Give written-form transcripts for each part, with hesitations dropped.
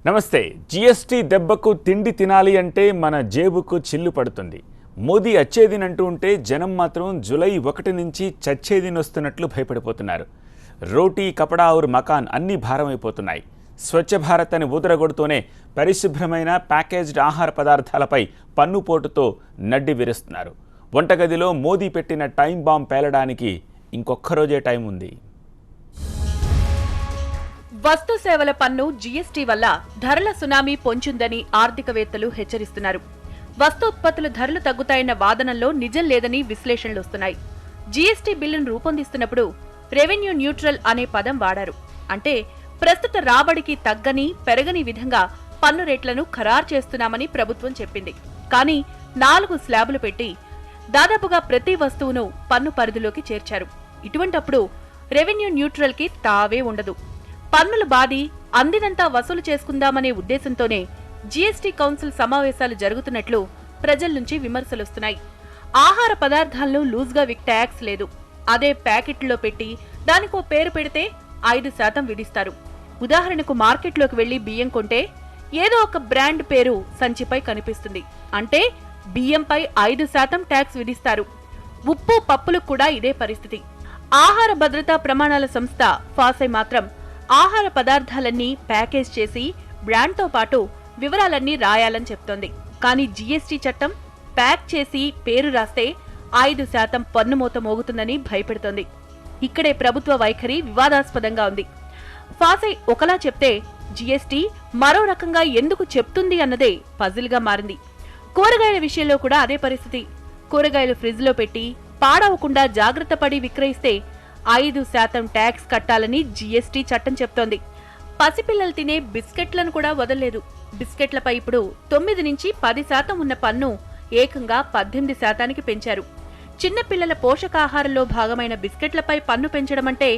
నమస్తే. జీఎస్టీ దెబ్బకు తిండి తినాలి అంటే మన జేబుకు చిల్లు పడుతుంది. మోదీ అచ్చేదినంటూ ఉంటే జనం మాత్రం జూలై 1 నుంచి చచ్చేదినొస్తున్నట్లు భయపడిపోతున్నారు. రోటీ, కపడా ఔర్ మకాన్ అన్నీ భారమైపోతున్నాయి. స్వచ్ఛ భారత్ అని ఊదరగొడుతూనే పరిశుభ్రమైన ప్యాకేజ్డ్ ఆహార పదార్థాలపై పన్నుపోటుతో నడ్డి విరుస్తున్నారు. వంటగదిలో మోదీ పెట్టిన టైం బాంబ్ పేలడానికి ఇంకొక్క రోజే టైం ఉంది. వస్తు సేవల పన్ను జీఎస్టీ వల్ల ధరల సునామీ పొంచుందని ఆర్థికవేత్తలు హెచ్చరిస్తున్నారు. వస్తోత్పత్తుల ధరలు తగ్గుతాయన్న వాదనల్లో నిజం లేదని విశ్లేషణలు వస్తున్నాయి. జీఎస్టీ బిల్లును రూపొందిస్తున్నప్పుడు రెవెన్యూ న్యూట్రల్ అనే పదం వాడారు. అంటే ప్రస్తుత రాబడికి తగ్గని, పెరగని విధంగా పన్ను రేట్లను ఖరారు చేస్తున్నామని ప్రభుత్వం చెప్పింది. కానీ 4 స్లాబులు పెట్టి దాదాపుగా ప్రతి వస్తువును పన్ను పరిధిలోకి చేర్చారు. ఇటువంటప్పుడు రెవెన్యూ న్యూట్రల్ కి తావే ఉండదు. పన్నులు బాది అందినంతా వసూలు చేసుకుందామనే ఉద్దేశంతోనే జీఎస్టీ కౌన్సిల్ సమావేశాలు జరుగుతున్నట్లు ప్రజల నుంచి విమర్శలొస్తున్నాయి. ఆహార పదార్థాలను లూజ్గా ట్యాక్స్ లేదు. అదే ప్యాకెట్లో పెట్టి దానికో పేరు పెడితే 5% విధిస్తారు. ఉదాహరణకు మార్కెట్లోకి వెళ్లి బియ్యం కొంటే ఏదో ఒక బ్రాండ్ పేరు సంచిపై కనిపిస్తుంది. అంటే బియ్యంపై 5% ట్యాక్స్ విధిస్తారు. ఉప్పు, పప్పులకు కూడా ఇదే పరిస్థితి. ఆహార భద్రతా ప్రమాణాల సంస్థ ఫాసై మాత్రం ఆహార పదార్థాలన్నీ ప్యాకేజ్ చేసి బ్రాండ్తో పాటు వివరాలన్నీ రాయాలని చెప్తోంది. కానీ జీఎస్టీ చట్టం ప్యాక్ చేసి పేరు రాస్తే 5% పన్ను మోత మోగుతుందని భయపెడుతోంది. ఇక్కడే ప్రభుత్వ వైఖరి వివాదాస్పదంగా ఉంది. ఫాసై ఒకలా చెప్తే జీఎస్టీ మరో రకంగా ఎందుకు చెప్తుంది అన్నదే పజిల్గా మారింది. కూరగాయల విషయంలో కూడా అదే పరిస్థితి. కూరగాయలు ఫ్రిడ్జ్లో పెట్టి పాడవకుండా జాగ్రత్త పడి విక్రయిస్తే 5% ట్యాక్స్ కట్టాలని జీఎస్టీ చట్టం చెప్తోంది. పసిపిల్లలు తినే బిస్కెట్లను కూడా వదలలేదు. బిస్కెట్లపై ఇప్పుడు 9 నుంచి 10% ఉన్న పన్ను ఏకంగా 18%కి పెంచారు. చిన్నపిల్లల పోషకాహారంలో భాగమైన బిస్కెట్లపై పన్ను పెంచడం అంటే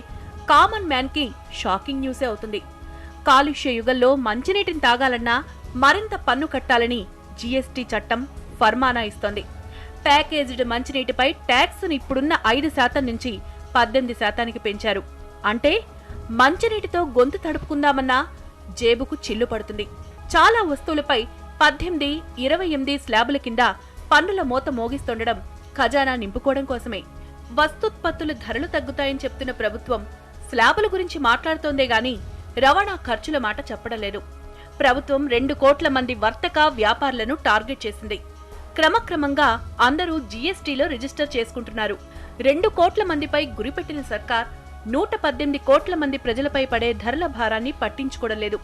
కామన్ మ్యాన్ కి షాకింగ్ న్యూసే అవుతుంది. కాలుష్య యుగంలో మంచినీటిని తాగాలన్నా మరింత పన్ను కట్టాలని జీఎస్టీ చట్టం ఫర్మానా ఇస్తోంది. ప్యాకేజ్డ్ మంచినీటిపై ట్యాక్స్ ను ఇప్పుడున్న 5% నుంచి 18%కి పెంచారు. అంటే మంచినీటితో గొంతు తడుపుకుందామన్నా జేబుకు చిల్లు పడుతుంది. చాలా వస్తువులపై 18, 28 స్లాబుల కింద పన్నుల మోత మోగిస్తుండడం ఖజానా నింపుకోవడం కోసమే. వస్తుత్పత్తులు ధరలు తగ్గుతాయని చెప్తున్న ప్రభుత్వం స్లాబుల గురించి మాట్లాడుతోందే గాని రవాణా ఖర్చుల మాట చెప్పడం లేదు. ప్రభుత్వం 2 కోట్ల మంది వర్తక వ్యాపారులను టార్గెట్ చేసింది. క్రమక్రమంగా అందరూ జీఎస్టీలో రిజిస్టర్ చేసుకుంటున్నారు. 2 కోట్ల మందిపై గురిపెట్టిన సర్కార్ 118 కోట్ల మంది ప్రజలపై పడే ధరల భారాన్ని పట్టించుకోవడం లేదు.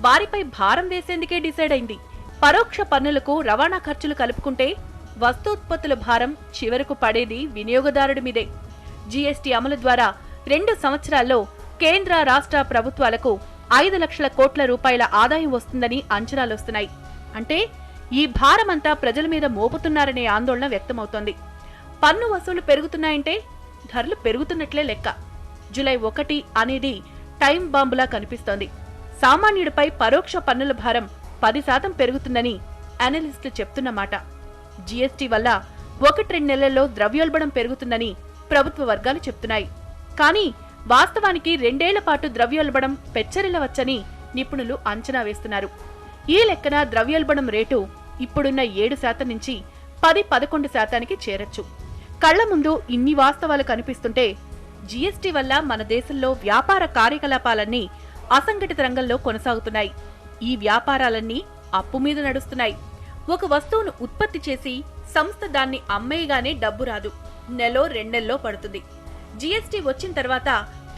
వారిపై భారం వేసేందుకే డిసైడ్ అయింది. పరోక్ష పన్నులకు రవాణా ఖర్చులు కలుపుకుంటే వస్తూత్పత్తుల భారం చివరకు పడేది వినియోగదారుడి మీదే. జీఎస్టీ అమలు ద్వారా 2 సంవత్సరాల్లో కేంద్ర, రాష్ట్ర ప్రభుత్వాలకు 5 లక్షల కోట్ల రూపాయల ఆదాయం వస్తుందని అంచనాలొస్తున్నాయి. అంటే ఈ భారమంతా ప్రజల మీద మోపుతున్నారనే ఆందోళన వ్యక్తమవుతోంది. పన్ను వసూలు పెరుగుతున్నాయంటే ధరలు పెరుగుతున్నట్లే లెక్క. జూలై 1 అనేది టైం బాంబులా కనిపిస్తోంది. సామాన్యుడిపై పరోక్ష పన్నుల భారం 10% పెరుగుతుందని అనలిస్టులు చెప్తున్నమాట. జీఎస్టీ వల్ల 1-2 నెలల్లో ద్రవ్యోల్బణం పెరుగుతుందని ప్రభుత్వ వర్గాలు చెప్తున్నాయి. కానీ వాస్తవానికి 2 ఏళ్ల పాటు ద్రవ్యోల్బణం పెచ్చరిల్లవచ్చని నిపుణులు అంచనా వేస్తున్నారు. ఈ లెక్కన ద్రవ్యోల్బణం రేటు ఇప్పుడున్న 7% నుంచి 10-11%కి చేరొచ్చు. కళ్ల ముందు ఇన్ని వాస్తవాలు కనిపిస్తుంటే జీఎస్టీ వల్ల మన దేశంలో వ్యాపార కార్యకలాపాలన్నీ అసంఘటిత రంగంలో కొనసాగుతున్నాయి. ఈ వ్యాపారాలన్నీ అప్పు మీద నడుస్తున్నాయి. ఒక వస్తువును ఉత్పత్తి చేసి సంస్థ దాన్ని అమ్మేయగానే డబ్బు రాదు. 1-2 నెలల్లో పడుతుంది. జీఎస్టీ వచ్చిన తర్వాత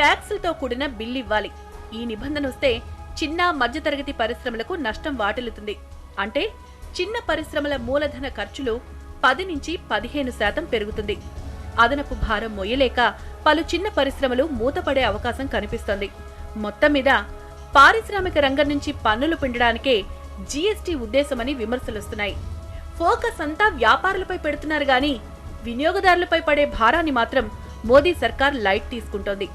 ట్యాక్సులతో కూడిన బిల్లు ఇవ్వాలి. ఈ నిబంధన వస్తే చిన్న, మధ్యతరగతి పరిశ్రమలకు నష్టం వాటిల్లుతుంది. అంటే చిన్న పరిశ్రమల మూలధన ఖర్చులు 10 నుంచి 15% పెరుగుతుంది. అదనపు భారం మొయ్యలేక పలు చిన్న పరిశ్రమలు మూతపడే అవకాశం కనిపిస్తోంది. మొత్తం మీద పారిశ్రామిక రంగం నుంచి పన్నులు పిండడానికే జీఎస్టీ ఉద్దేశమని విమర్శలొస్తున్నాయి. ఫోకస్ అంతా వ్యాపారులపై పెడుతున్నారు గాని వినియోగదారులపై పడే భారాన్ని మాత్రం మోదీ సర్కార్ లైట్ తీసుకుంటోంది.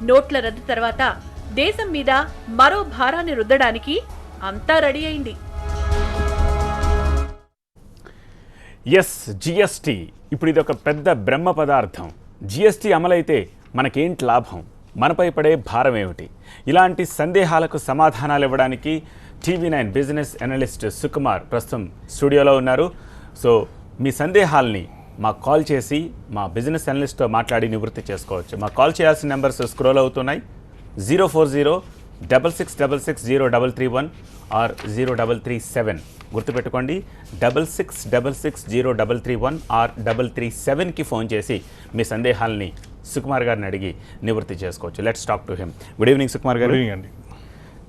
నోట్ల రద్దు తర్వాత దేశం మీద మరో భారాన్ని రుద్దడానికి అంతా రెడీ అయింది. ఎస్, జీఎస్టీ ఇప్పుడు ఇది ఒక పెద్ద బ్రహ్మ పదార్థం. జీఎస్టీ అమలైతే మనకేంటి లాభం? మనపై పడే భారం ఏమిటి? ఇలాంటి సందేహాలకు సమాధానాలు ఇవ్వడానికి TV9 బిజినెస్ అనలిస్ట్ సుకుమార్ ప్రస్తుతం స్టూడియోలో ఉన్నారు. సో మీ సందేహాల్ని మాకు కాల్ చేసి మా బిజినెస్ అనలిస్ట్తో మాట్లాడి నివృత్తి చేసుకోవచ్చు. మాకు కాల్ చేయాల్సిన నెంబర్స్ స్క్రోల్ అవుతున్నాయి. 040-6666-0331 ఆర్ 0337. గుర్తుపెట్టుకోండి, 6666-0331 ఆర్ 337కి ఫోన్ చేసి మీ సందేహాలని సుకుమార్ గారిని అడిగి నివృత్తి చేసుకోవచ్చు. Let's talk to him. Good evening Sukumar గారు. అండి.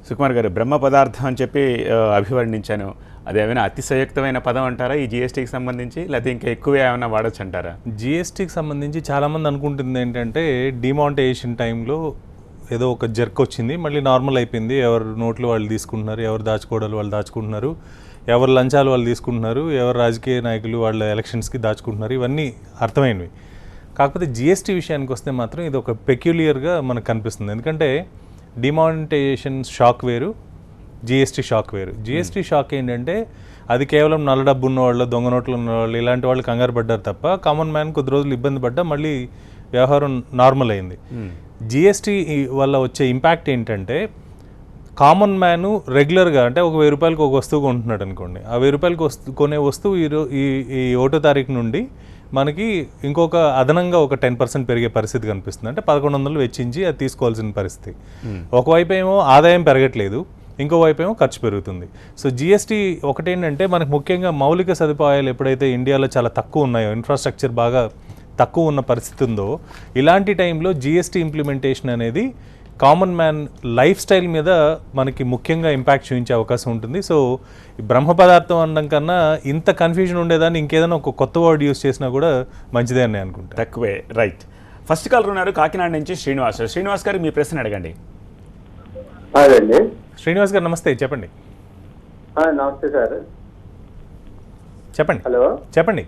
సుకుమార్ గారు, బ్రహ్మ పదార్థం అని చెప్పి అభివర్ణించాను. అదేమైనా అతిశయోక్తమైన పదం అంటారా ఈ జిఎస్టీకి సంబంధించి, లేకపోతే ఇంకా ఎక్కువ ఏమైనా వాడచ్చు అంటారా? జిఎస్టీకి సంబంధించి చాలామంది అనుకుంటుంది ఏంటంటే డిమానిటైజేషన్ టైంలో ఏదో ఒక జర్క్ వచ్చింది, మళ్ళీ నార్మల్ అయిపోయింది, ఎవరు నోట్లు వాళ్ళు తీసుకుంటున్నారు, ఎవరు దాచుకోవడాలు వాళ్ళు దాచుకుంటున్నారు, ఎవరు లంచాలు వాళ్ళు తీసుకుంటున్నారు, ఎవరు రాజకీయ నాయకులు వాళ్ళ ఎలక్షన్స్కి దాచుకుంటున్నారు, ఇవన్నీ అర్థమైనవి. కాకపోతే జిఎస్టీ విషయానికి వస్తే మాత్రం ఇది ఒక పెక్యులియర్గా మనకు కనిపిస్తుంది. ఎందుకంటే డిమానిటైజేషన్ షాక్ వేరు, జిఎస్టీ షాక్ వేరు. జిఎస్టీ షాక్ ఏంటంటే అది కేవలం నల్ల డబ్బు ఉన్నవాళ్ళు, దొంగ నోట్లు ఉన్నవాళ్ళు, ఇలాంటి వాళ్ళు కంగారు పడ్డారు తప్ప కామన్ మ్యాన్ కొద్ది రోజులు ఇబ్బంది పడ్డా మళ్ళీ వ్యవహారం నార్మల్ అయింది. జిఎస్టీ వల్ల వచ్చే ఇంపాక్ట్ ఏంటంటే కామన్ మ్యాను రెగ్యులర్గా అంటే ఒక 1000 రూపాయలకి ఒక వస్తువు కొంటున్నాడు అనుకోండి, ఆ 1000 రూపాయలకి కొనే వస్తువు ఈ 1వ తారీఖు నుండి మనకి ఇంకొక అదనంగా ఒక 10% పెరిగే పరిస్థితి కనిపిస్తుంది. అంటే 1100 వెచ్చించి అది తీసుకోవాల్సిన పరిస్థితి. ఒకవైపు ఏమో ఆదాయం పెరగట్లేదు, ఇంకోవైపు ఏమో ఖర్చు పెరుగుతుంది. సో జిఎస్టీ ఒకటేంటంటే మనకు ముఖ్యంగా మౌలిక సదుపాయాలు ఎప్పుడైతే ఇండియాలో చాలా తక్కువ ఉన్నాయో, ఇన్ఫ్రాస్ట్రక్చర్ బాగా తక్కువ ఉన్న పరిస్థితి ఉందో, ఇలాంటి టైంలో జిఎస్టీ ఇంప్లిమెంటేషన్ అనేది కామన్ మ్యాన్ లైఫ్ స్టైల్ మీద మనకి ముఖ్యంగా ఇంపాక్ట్ చూపించే అవకాశం ఉంటుంది. సో బ్రహ్మ పదార్థం అనడం కన్నా ఇంత కన్ఫ్యూజన్ ఉండేదాన్ని ఇంకేదైనా ఒక కొత్త వర్డ్ యూస్ చేసినా కూడా మంచిదే అని అనుకుంటా. తక్కువే, రైట్. ఫస్ట్ కాల్ ఉన్నారు కాకినాడ నుంచి శ్రీనివాస్. శ్రీనివాస్ గారు, మీ ప్రశ్న అడగండి. అదండి. శ్రీనివాస్ గారు నమస్తే, చెప్పండి. నమస్తే సార్. చెప్పండి. హలో, చెప్పండి.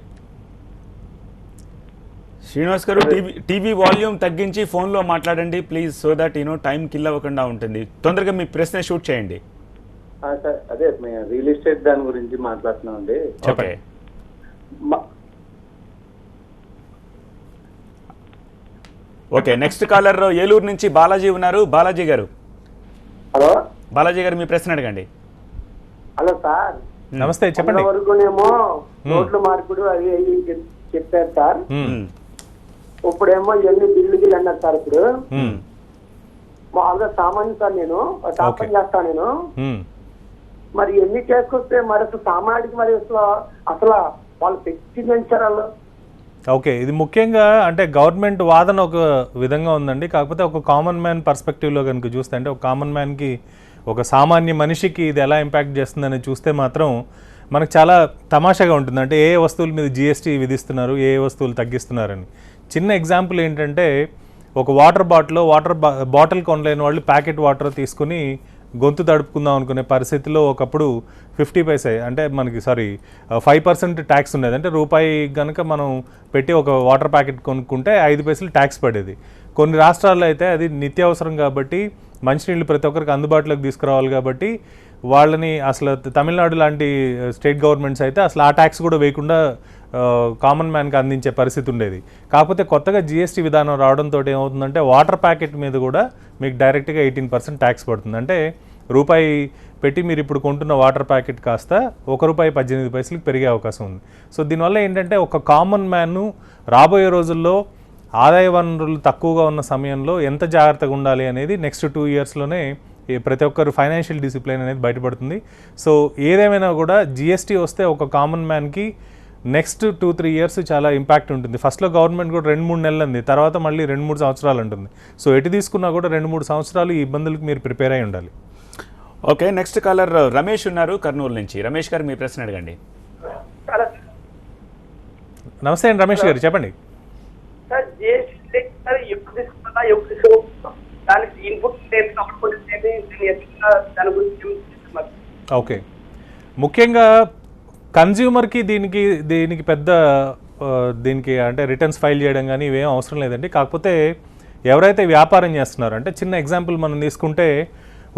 శ్రీనివాస్ గారు, టీవీ వాల్యూమ్ తగ్గించి ఫోన్లో మాట్లాడండి please, so that time kill అవ్వకుండా ఉంటుంది. తొందరగా మీ ప్రశ్న షూట్ చేయండి. సార్ అదే మేము రియల్ ఎస్టేట్ దాని గురించి మాట్లాడుతున్నాం అండి. Okay, okay. Next caller Eluru నుంచి బాలాజీ ఉన్నారు. బాలాజీ గారు. హలో, బాలాజీ గారు, మీ ప్రశ్న అడగండి. Hello sir. నమస్తే, చెప్పండి. వరకునేమో నోట్ల మార్పుడు అది చెప్పారు సార్. ఇప్పుడేమో ఇవన్నీ బిల్లుకి అన్నారు సార్. ఇప్పుడు మామూలుగా సామాన్య సార్, నేను టాపం చేస్తాను నేను. మరి ఎన్ని చేసుకొస్తే మరి అసలు సామాన్యుడికి మరి అసలు వాళ్ళు పెంచారు వాళ్ళు. ఓకే, ఇది ముఖ్యంగా అంటే గవర్నమెంట్ వాదన ఒక విధంగా ఉందండి. కాకపోతే ఒక కామన్ మ్యాన్ పర్స్పెక్టివ్లో కనుక చూస్తే, అంటే ఒక కామన్ మ్యాన్కి, ఒక సామాన్య మనిషికి ఇది ఎలా ఇంపాక్ట్ చేస్తుందని చూస్తే మాత్రం మనకు చాలా తమాషాగా ఉంటుంది. అంటే ఏ వస్తువుల మీద జిఎస్టీ విధిస్తున్నారు, ఏ వస్తువులు తగ్గిస్తున్నారని. చిన్న ఎగ్జాంపుల్ ఏంటంటే, ఒక వాటర్ బాటిల్ కొనలేని వాళ్ళు ప్యాకెట్ వాటర్ తీసుకుని గొంతు తడుపుకుందాం అనుకునే పరిస్థితిలో ఒకప్పుడు 50 పైసే అంటే మనకి 5% ట్యాక్స్ ఉండేది. అంటే రూపాయి కనుక మనం పెట్టి ఒక వాటర్ ప్యాకెట్ కొనుక్కుంటే 5 పైసలు ట్యాక్స్ పడేది. కొన్ని రాష్ట్రాల్లో అయితే అది నిత్యావసరం కాబట్టి, మంచినీళ్ళు ప్రతి ఒక్కరికి అందుబాటులోకి తీసుకురావాలి కాబట్టి వాళ్ళని అసలు తమిళనాడు లాంటి స్టేట్ గవర్నమెంట్స్ అయితే అసలు ఆ ట్యాక్స్ కూడా వేయకుండా కామన్ మ్యాన్కి అందించే పరిస్థితి ఉండేది. కాకపోతే కొత్తగా జిఎస్టీ విధానం రావడంతో ఏమవుతుందంటే వాటర్ ప్యాకెట్ మీద కూడా మీకు డైరెక్ట్గా 18% ట్యాక్స్ పడుతుంది. అంటే రూపాయి పెట్టి మీరు ఇప్పుడు కొంటున్న వాటర్ ప్యాకెట్ కాస్త ₹1.18 పెరిగే అవకాశం ఉంది. సో దీనివల్ల ఏంటంటే ఒక కామన్ మ్యాన్ రాబోయే రోజుల్లో ఆదాయ వనరులు తక్కువగా ఉన్న సమయంలో ఎంత జాగ్రత్తగా ఉండాలి అనేది నెక్స్ట్ 2 ఇయర్స్లోనే ప్రతి ఒక్కరు ఫైనాన్షియల్ డిసిప్లిన్ అనేది బయటపడుతుంది. సో ఏదేమైనా కూడా జిఎస్టీ వస్తే ఒక కామన్ మ్యాన్కి నెక్స్ట్ 2-3 ఇయర్స్ చాలా ఇంపాక్ట్ ఉంటుంది. ఫస్ట్లో గవర్నమెంట్ కూడా 2-3 నెలలు అంది, తర్వాత మళ్ళీ 2-3 సంవత్సరాలు ఉంటుంది. సో ఎటు తీసుకున్నా కూడా 2-3 సంవత్సరాలు ఈ ఇబ్బందులకు మీరు ప్రిపేర్ అయి ఉండాలి. ఓకే, నెక్స్ట్ కాలర్ రమేష్ ఉన్నారు కర్నూలు నుంచి. రమేష్ గారు, మీ ప్రశ్న అడగండి. నమస్తే అండి రమేష్ గారు, చెప్పండి. ఓకే, ముఖ్యంగా కన్జ్యూమర్కి దీనికి పెద్ద దీనికి అంటే రిటర్న్స్ ఫైల్ చేయడం కానీ ఇవేం అవసరం లేదండి. కాకపోతే ఎవరైతే వ్యాపారం చేస్తున్నారో, అంటే చిన్న ఎగ్జాంపుల్ మనం తీసుకుంటే,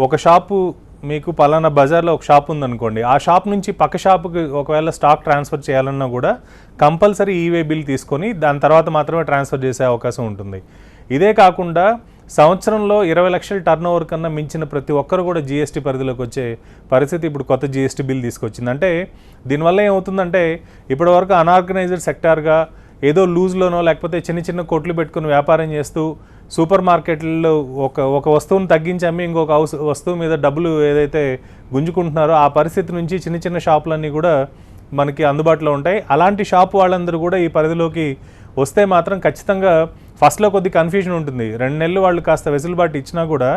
ఒక షాపు మీకు పలానా బజార్లో ఒక షాప్ ఉందనుకోండి, ఆ షాప్ నుంచి పక్క షాపుకి ఒకవేళ స్టాక్ ట్రాన్స్ఫర్ చేయాలన్నా కూడా కంపల్సరీ ఈవే బిల్ తీసుకొని దాని తర్వాత మాత్రమే ట్రాన్స్ఫర్ చేసే అవకాశం ఉంటుంది. ఇదే కాకుండా సంవత్సరంలో 20 లక్షల టర్న్ ఓవర్ కన్నా మించిన ప్రతి ఒక్కరు కూడా జీఎస్టీ పరిధిలోకి వచ్చే పరిస్థితి ఇప్పుడు కొత్త జీఎస్టీ బిల్ తీసుకొచ్చింది. అంటే దీనివల్ల ఏమవుతుందంటే ఇప్పటి వరకు అన్ఆర్గనైజ్డ్ సెక్టార్గా ఏదో లూజ్లోనో లేకపోతే చిన్న చిన్న కొట్లు పెట్టుకుని వ్యాపారం చేస్తూ సూపర్ మార్కెట్లలో ఒక వస్తువును తగ్గించి అమ్మి ఇంకొక వస్తువు మీద డబ్బులు ఏదైతే గుంజుకుంటున్నారో ఆ పరిస్థితి నుంచి చిన్న చిన్న షాపులన్నీ కూడా మనకి అందుబాటులో ఉంటాయి. అలాంటి షాపు వాళ్ళందరూ కూడా ఈ పరిధిలోకి వస్తే మాత్రం ఖచ్చితంగా ఫస్ట్లో కొద్ది కన్ఫ్యూజన్ ఉంటుంది. 2 నెలలు వాళ్ళు కాస్త వెసులుబాటు ఇచ్చినా కూడా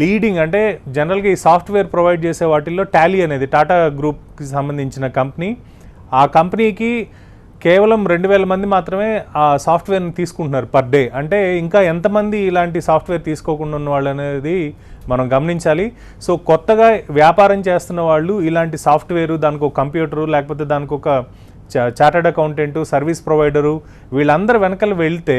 లీడింగ్ అంటే జనరల్గా ఈ సాఫ్ట్వేర్ ప్రొవైడ్ చేసే వాటిల్లో టాలీ అనేది టాటా గ్రూప్కి సంబంధించిన కంపెనీ, ఆ కంపెనీకి కేవలం 2000 మంది మాత్రమే ఆ సాఫ్ట్వేర్ని తీసుకుంటున్నారు పర్ డే. అంటే ఇంకా ఎంతమంది ఇలాంటి సాఫ్ట్వేర్ తీసుకోకుండా ఉన్న వాళ్ళు అనేది మనం గమనించాలి. సో కొత్తగా వ్యాపారం చేస్తున్న వాళ్ళు ఇలాంటి సాఫ్ట్వేరు, దానికి ఒక కంప్యూటరు, లేకపోతే దానికి ఒక చార్టర్డ్ అకౌంటెంటు, సర్వీస్ ప్రొవైడరు, వీళ్ళందరూ వెనకలు వెళ్తే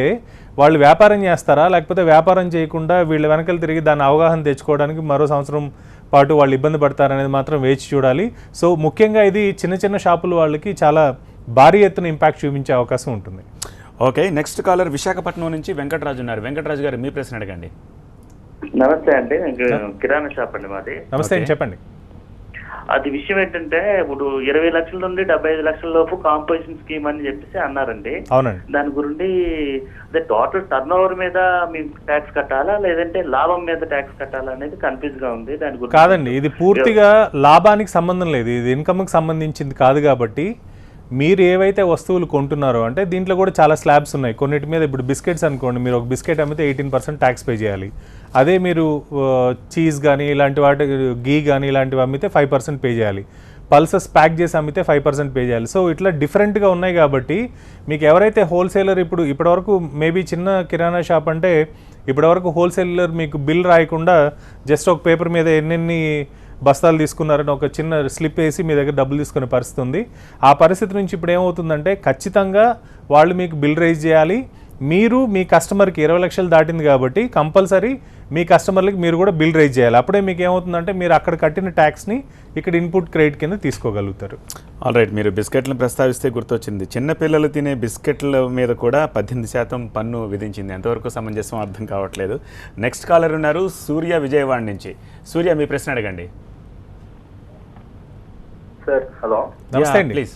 వాళ్ళు వ్యాపారం చేస్తారా, లేకపోతే వ్యాపారం చేయకుండా వీళ్ళ వెనకలు తిరిగి దాని అవగాహన తెచ్చుకోవడానికి మరో సంవత్సరం పాటు వాళ్ళు ఇబ్బంది పడతారనేది మాత్రం వేచి చూడాలి. సో ముఖ్యంగా ఇది చిన్న చిన్న షాపుల వాళ్ళకి చాలా భారీ ఎత్తున ఇంపాక్ట్ చూపించే అవకాశం ఉంటుంది. ఓకే, నెక్స్ట్ కాలర్ విశాఖపట్నం నుంచి వెంకటరాజు ఉన్నారు. వెంకటరాజు గారు మీ ప్రశ్న అడగండి. నమస్తే అండి, కిరాణా షాప్ అండి మాది. నమస్తే, చెప్పండి. అది విషయం ఏంటంటే ఇప్పుడు 20 లక్షల నుండి 75 లక్షల లోపు కాంపోజిషన్ స్కీమ్ అని చెప్పేసి అన్నారండి. అవునండి. దాని గురించి అదే టోటల్ టర్న్ ఓవర్ మీద మేము ట్యాక్స్ కట్టాలా లేదంటే లాభం మీద ట్యాక్స్ కట్టాలా అనేది కన్ఫ్యూజ్ గా ఉంది. దాని గురించి కాదండి, ఇది పూర్తిగా లాభానికి సంబంధం లేదు, ఇది ఇన్కమ్కి సంబంధించింది కాదు. కాబట్టి మీరు ఏవైతే వస్తువులు కొంటున్నారో అంటే దీంట్లో కూడా చాలా స్లాబ్స్ ఉన్నాయి. కొన్నిటి మీద ఇప్పుడు బిస్కెట్స్ అనుకోండి, మీరు ఒక బిస్కెట్ అమ్మితే 18% ట్యాక్స్ పే చేయాలి. అదే మీరు చీజ్ కానీ ఇలాంటి వాటి గీ కానీ ఇలాంటివి అమ్మితే 5% పే చేయాలి. పల్సెస్ ప్యాక్ చేసి అమ్మితే 5% పే చేయాలి. సో ఇట్లా డిఫరెంట్గా ఉన్నాయి. కాబట్టి మీకు ఎవరైతే హోల్సేలర్ ఇప్పటివరకు మేబీ చిన్న కిరాణా షాప్ అంటే ఇప్పటివరకు హోల్సేలర్ మీకు బిల్ రాయకుండా జస్ట్ ఒక పేపర్ మీద ఎన్నెన్ని బస్తాలు తీసుకున్నారని ఒక చిన్న స్లిప్ వేసి మీ దగ్గర డబ్బులు తీసుకునే పరిస్థితి ఉంది. ఆ పరిస్థితి నుంచి ఇప్పుడు ఏమవుతుందంటే ఖచ్చితంగా వాళ్ళు మీకు బిల్ రైజ్ చేయాలి. మీరు మీ కస్టమర్కి 20 లక్షలు దాటింది కాబట్టి కంపల్సరీ మీ కస్టమర్లకి మీరు కూడా బిల్ రైజ్ చేయాలి. అప్పుడే మీకు ఏమవుతుందంటే మీరు అక్కడ కట్టిన ట్యాక్స్ని ఇక్కడ ఇన్పుట్ క్రెడిట్ కింద తీసుకోగలుగుతారు. ఆల్ రైట్, మీరు బిస్కెట్లను ప్రస్తావిస్తే గుర్తొచ్చింది, చిన్నపిల్లలు తినే బిస్కెట్ల మీద కూడా 18% పన్ను విధించింది. ఎంతవరకు సమంజసం అర్థం కావట్లేదు. నెక్స్ట్ కాలర్ ఉన్నారు సూర్య విజయవాడ నుంచి. సూర్య మీ ప్రశ్న అడగండి. సార్ హలో, నమస్తే అండి. ప్లీజ్.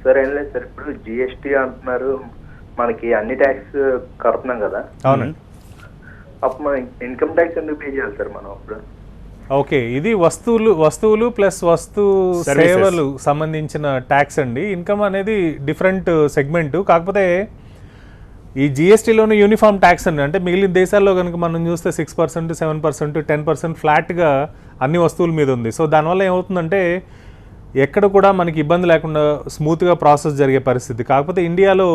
సార్ ఏం లేదు సార్, ఇప్పుడు జిఎస్టీ అంటున్నారు, మనకి అన్ని ట్యాక్స్ కడుతున్నాం కదా. అవునండి. అప్పుడు మనం ఇన్కమ్ ట్యాక్స్ ఎందుకు పే చేయాలి సార్ మనం అప్పుడు? ఓకే, ఇది వస్తువులు ప్లస్ సేవలు సంబంధించిన ట్యాక్స్ అండి. ఇన్కమ్ అనేది డిఫరెంట్ సెగ్మెంట్. కాకపోతే ఈ జిఎస్టీలోని యూనిఫామ్ ట్యాక్స్ అండి. అంటే మిగిలిన దేశాల్లో కనుక మనం చూస్తే 6%, 7%, 10% ఫ్లాట్గా అన్ని వస్తువుల మీద ఉంది. సో దానివల్ల ఏమవుతుందంటే ఎక్కడ కూడా మనకి ఇబ్బంది లేకుండా స్మూత్గా ప్రాసెస్ జరిగే పరిస్థితి. కాకపోతే ఇండియాలో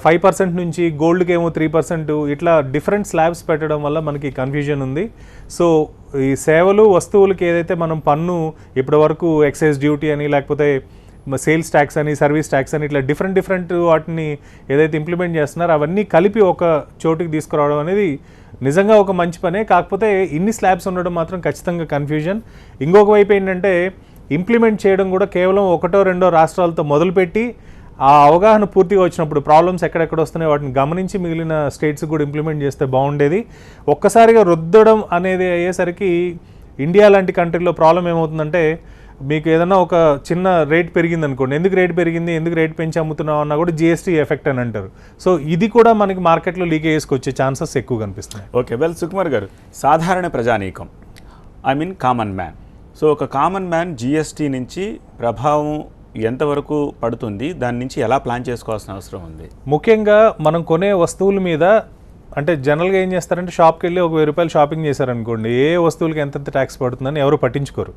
5% నుంచి గోల్డ్కి ఏమో 3%, ఇట్లా డిఫరెంట్ స్లాబ్స్ పెట్టడం వల్ల మనకి కన్ఫ్యూజన్ ఉంది. సో ఈ సేవలు వస్తువులకి ఏదైతే మనం పన్ను ఇప్పటి వరకు ఎక్సైజ్ డ్యూటీ అని లేకపోతే సేల్స్ ట్యాక్స్ అని సర్వీస్ ట్యాక్స్ అని ఇట్లా డిఫరెంట్ వాటిని ఏదైతే ఇంప్లిమెంట్ చేస్తున్నారో అవన్నీ కలిపి ఒక చోటుకి తీసుకురావడం అనేది నిజంగా ఒక మంచి పనే. కాకపోతే ఇన్ని స్లాబ్స్ ఉండడం మాత్రం ఖచ్చితంగా కన్ఫ్యూజన్. ఇంకొక వైపు ఏంటంటే ఇంప్లిమెంట్ చేయడం కూడా కేవలం 1-2 రాష్ట్రాలతో మొదలుపెట్టి ఆ అవగాహన పూర్తిగా వచ్చినప్పుడు ప్రాబ్లమ్స్ ఎక్కడెక్కడ వస్తున్నాయి వాటిని గమనించి మిగిలిన స్టేట్స్ కూడా ఇంప్లిమెంట్ చేస్తే బాగుండేది. ఒక్కసారిగా రుద్దడం అనేది అయ్యేసరికి ఇండియా లాంటి కంట్రీలో ప్రాబ్లం ఏమవుతుందంటే మీకు ఏదైనా ఒక చిన్న రేట్ పెరిగింది అనుకోండి, ఎందుకు రేట్ పెరిగింది, ఎందుకు రేట్ పెంచి అమ్ముతున్నావు అన్నా కూడా జిఎస్టీ ఎఫెక్ట్ అని అంటారు. సో ఇది కూడా మనకి మార్కెట్లో లీకేజెస్కి వచ్చే ఛాన్సెస్ ఎక్కువ కనిపిస్తున్నాయి. ఓకే, వెల్ సుకుమార్ గారు, సాధారణ ప్రజానీకం కామన్ మ్యాన్, సో ఒక కామన్ మ్యాన్ జిఎస్టీ నుంచి ప్రభావం ఎంతవరకు పడుతుంది, దాని నుంచి ఎలా ప్లాన్ చేసుకోవాల్సిన అవసరం ఉంది? ముఖ్యంగా మనం కొనే వస్తువుల మీద అంటే జనరల్గా ఏం చేస్తారంటే షాప్కి వెళ్ళి ఒక 1000 రూపాయలు షాపింగ్ చేశారనుకోండి, ఏ వస్తువులకి ఎంతెంత ట్యాక్స్ పడుతుందని ఎవరు పట్టించుకోరు.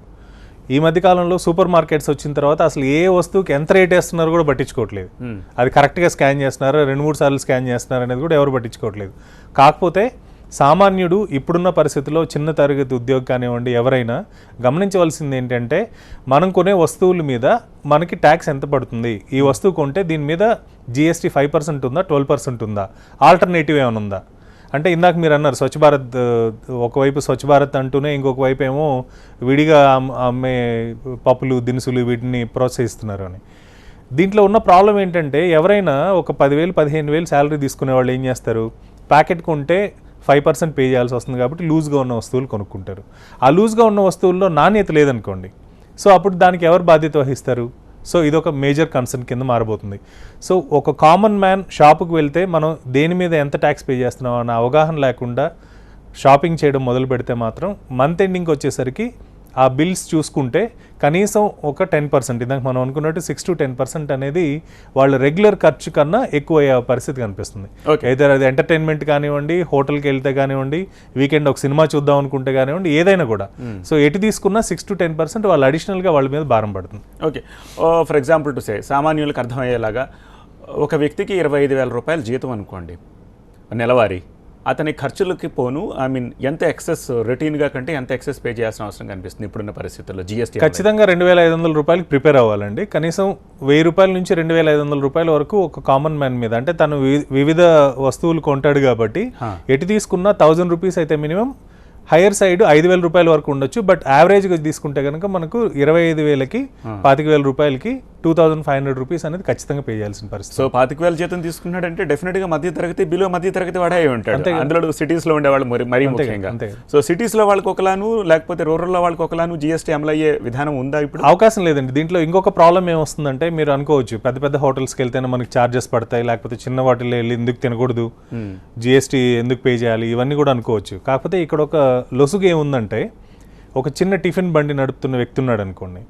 ఈ మధ్యకాలంలో సూపర్ మార్కెట్స్ వచ్చిన తర్వాత అసలు ఏ వస్తువుకి ఎంత రేట్ వేస్తున్నారో కూడా పట్టించుకోవట్లేదు. అది కరెక్ట్గా స్కాన్ చేస్తున్నారు, 2-3 సార్లు స్కాన్ చేస్తున్నారు అనేది కూడా ఎవరు పట్టించుకోవట్లేదు. కాకపోతే సామాన్యుడు ఇప్పుడున్న పరిస్థితుల్లో చిన్న తరగతి ఉద్యోగి కానివ్వండి ఎవరైనా గమనించవలసింది ఏంటంటే మనం కొనే వస్తువుల మీద మనకి ట్యాక్స్ ఎంత పడుతుంది, ఈ వస్తువు కొంటే దీని మీద జిఎస్టీ 5% ఉందా 12% ఉందా, ఆల్టర్నేటివ్ ఏమైనా ఉందా. అంటే ఇందాక మీరు అన్నారు స్వచ్ఛ భారత్, ఒకవైపు స్వచ్ఛ భారత్ అంటూనే ఇంకొక వైపు ఏమో విడిగా అమ్మే పప్పులు దినుసులు వీటిని ప్రోత్సహిస్తున్నారు అని. దీంట్లో ఉన్న ప్రాబ్లం ఏంటంటే ఎవరైనా ఒక 10,000 15,000 శాలరీ తీసుకునే వాళ్ళు ఏం చేస్తారు, ప్యాకెట్ కొంటే 5% పే చేయాల్సి వస్తుంది కాబట్టి లూజ్గా ఉన్న వస్తువులు కొనుక్కుంటారు. ఆ లూజ్గా ఉన్న వస్తువుల్లో నాణ్యత లేదనుకోండి, సో అప్పుడు దానికి ఎవరు బాధ్యత వహిస్తారు? సో ఇదొక మేజర్ కన్సర్న్ కింద మారబోతుంది. సో ఒక కామన్ మ్యాన్ షాపుకి వెళ్తే మనం దేని మీద ఎంత ట్యాక్స్ పే చేస్తున్నాం అన్న అవగాహన లేకుండా షాపింగ్ చేయడం మొదలు పెడితే మాత్రం మంత్ ఎండింగ్కి వచ్చేసరికి ఆ బిల్స్ చూసుకుంటే కనీసం ఒక 10%, ఇందాక మనం అనుకున్నట్టు 6 to 10% అనేది వాళ్ళ రెగ్యులర్ ఖర్చు కన్నా ఎక్కువ అయ్యే పరిస్థితి కనిపిస్తుంది. అయితే అది ఎంటర్టైన్మెంట్ కానివ్వండి, హోటల్కి వెళ్తే కానివ్వండి, వీకెండ్ ఒక సినిమా చూద్దాం అనుకుంటే కానివ్వండి, ఏదైనా కూడా. సో ఎటు తీసుకున్నా 6 to 10% వాళ్ళు అడిషనల్గా వాళ్ళ మీద భారం పడుతుంది. Okay, for example to say సామాన్యులకు అర్థమయ్యేలాగా ఒక వ్యక్తికి 25,000 రూపాయలు జీతం అనుకోండి నెలవారీ, అతని ఖర్చులకి పోను ఎంత ఎక్సెస్ రొటీన్గా కంటే ఎంత ఎక్సెస్ పే చేయాల్సిన అవసరం కనిపిస్తుంది ఇప్పుడున్న పరిస్థితుల్లో జీఎస్టీ? ఖచ్చితంగా 2,500 రూపాయలకి ప్రిపేర్ అవ్వాలండి. కనీసం 1,000 రూపాయల నుంచి 2,500 రూపాయల వరకు ఒక కామన్ మ్యాన్ మీద, అంటే తను వివిధ వస్తువులు కొంటాడు కాబట్టి ఎటు తీసుకున్నా 1,000 రూపీస్ అయితే మినిమం, హైయర్ సైడ్ 5,000 రూపాయల వరకు ఉండొచ్చు. బట్ యావరేజ్గా తీసుకుంటే కనుక మనకు 25,000కి 25,000 రూపాయలకి 2,500 రూపీస్ అనేది ఖచ్చితంగా పే చేయాల్సిన పరిస్థితి. సో 25,000 జీతం తీసుకున్నాడంటే డెఫినెట్గా మధ్య తరగతి, బిలో మధ్య తరగతి వాడే ఉంటాడు. అందులో సిటీస్లో ఉండేవాళ్ళు మరీ ముఖ్యంగా. సో సిటీస్లో వాళ్ళకి ఒకలాను, లేకపోతే రూరల్లో వాళ్ళకి ఒకలాను జీఎస్టీ అమలు అయ్యే విధానం ఉందా ఇప్పుడు? అవకాశం లేదండి. దీంట్లో ఇంకొక ప్రాబ్లం ఏమొస్తుందంటే, మీరు అనుకోవచ్చు పెద్ద పెద్ద హోటల్స్కి వెళ్తేనే మనకి ఛార్జెస్ పడతాయి, లేకపోతే చిన్న వాటిల్లో వెళ్ళి ఎందుకు తినకూడదు, జీఎస్టీ ఎందుకు పే చేయాలి, ఇవన్నీ కూడా అనుకోవచ్చు. కాకపోతే ఇక్కడ ఒక లొసుగు ఏముందంటే, ఒక చిన్న టిఫిన్ బండి నడుపుతున్న వ్యక్తి ఉన్నాడు అనుకోండి,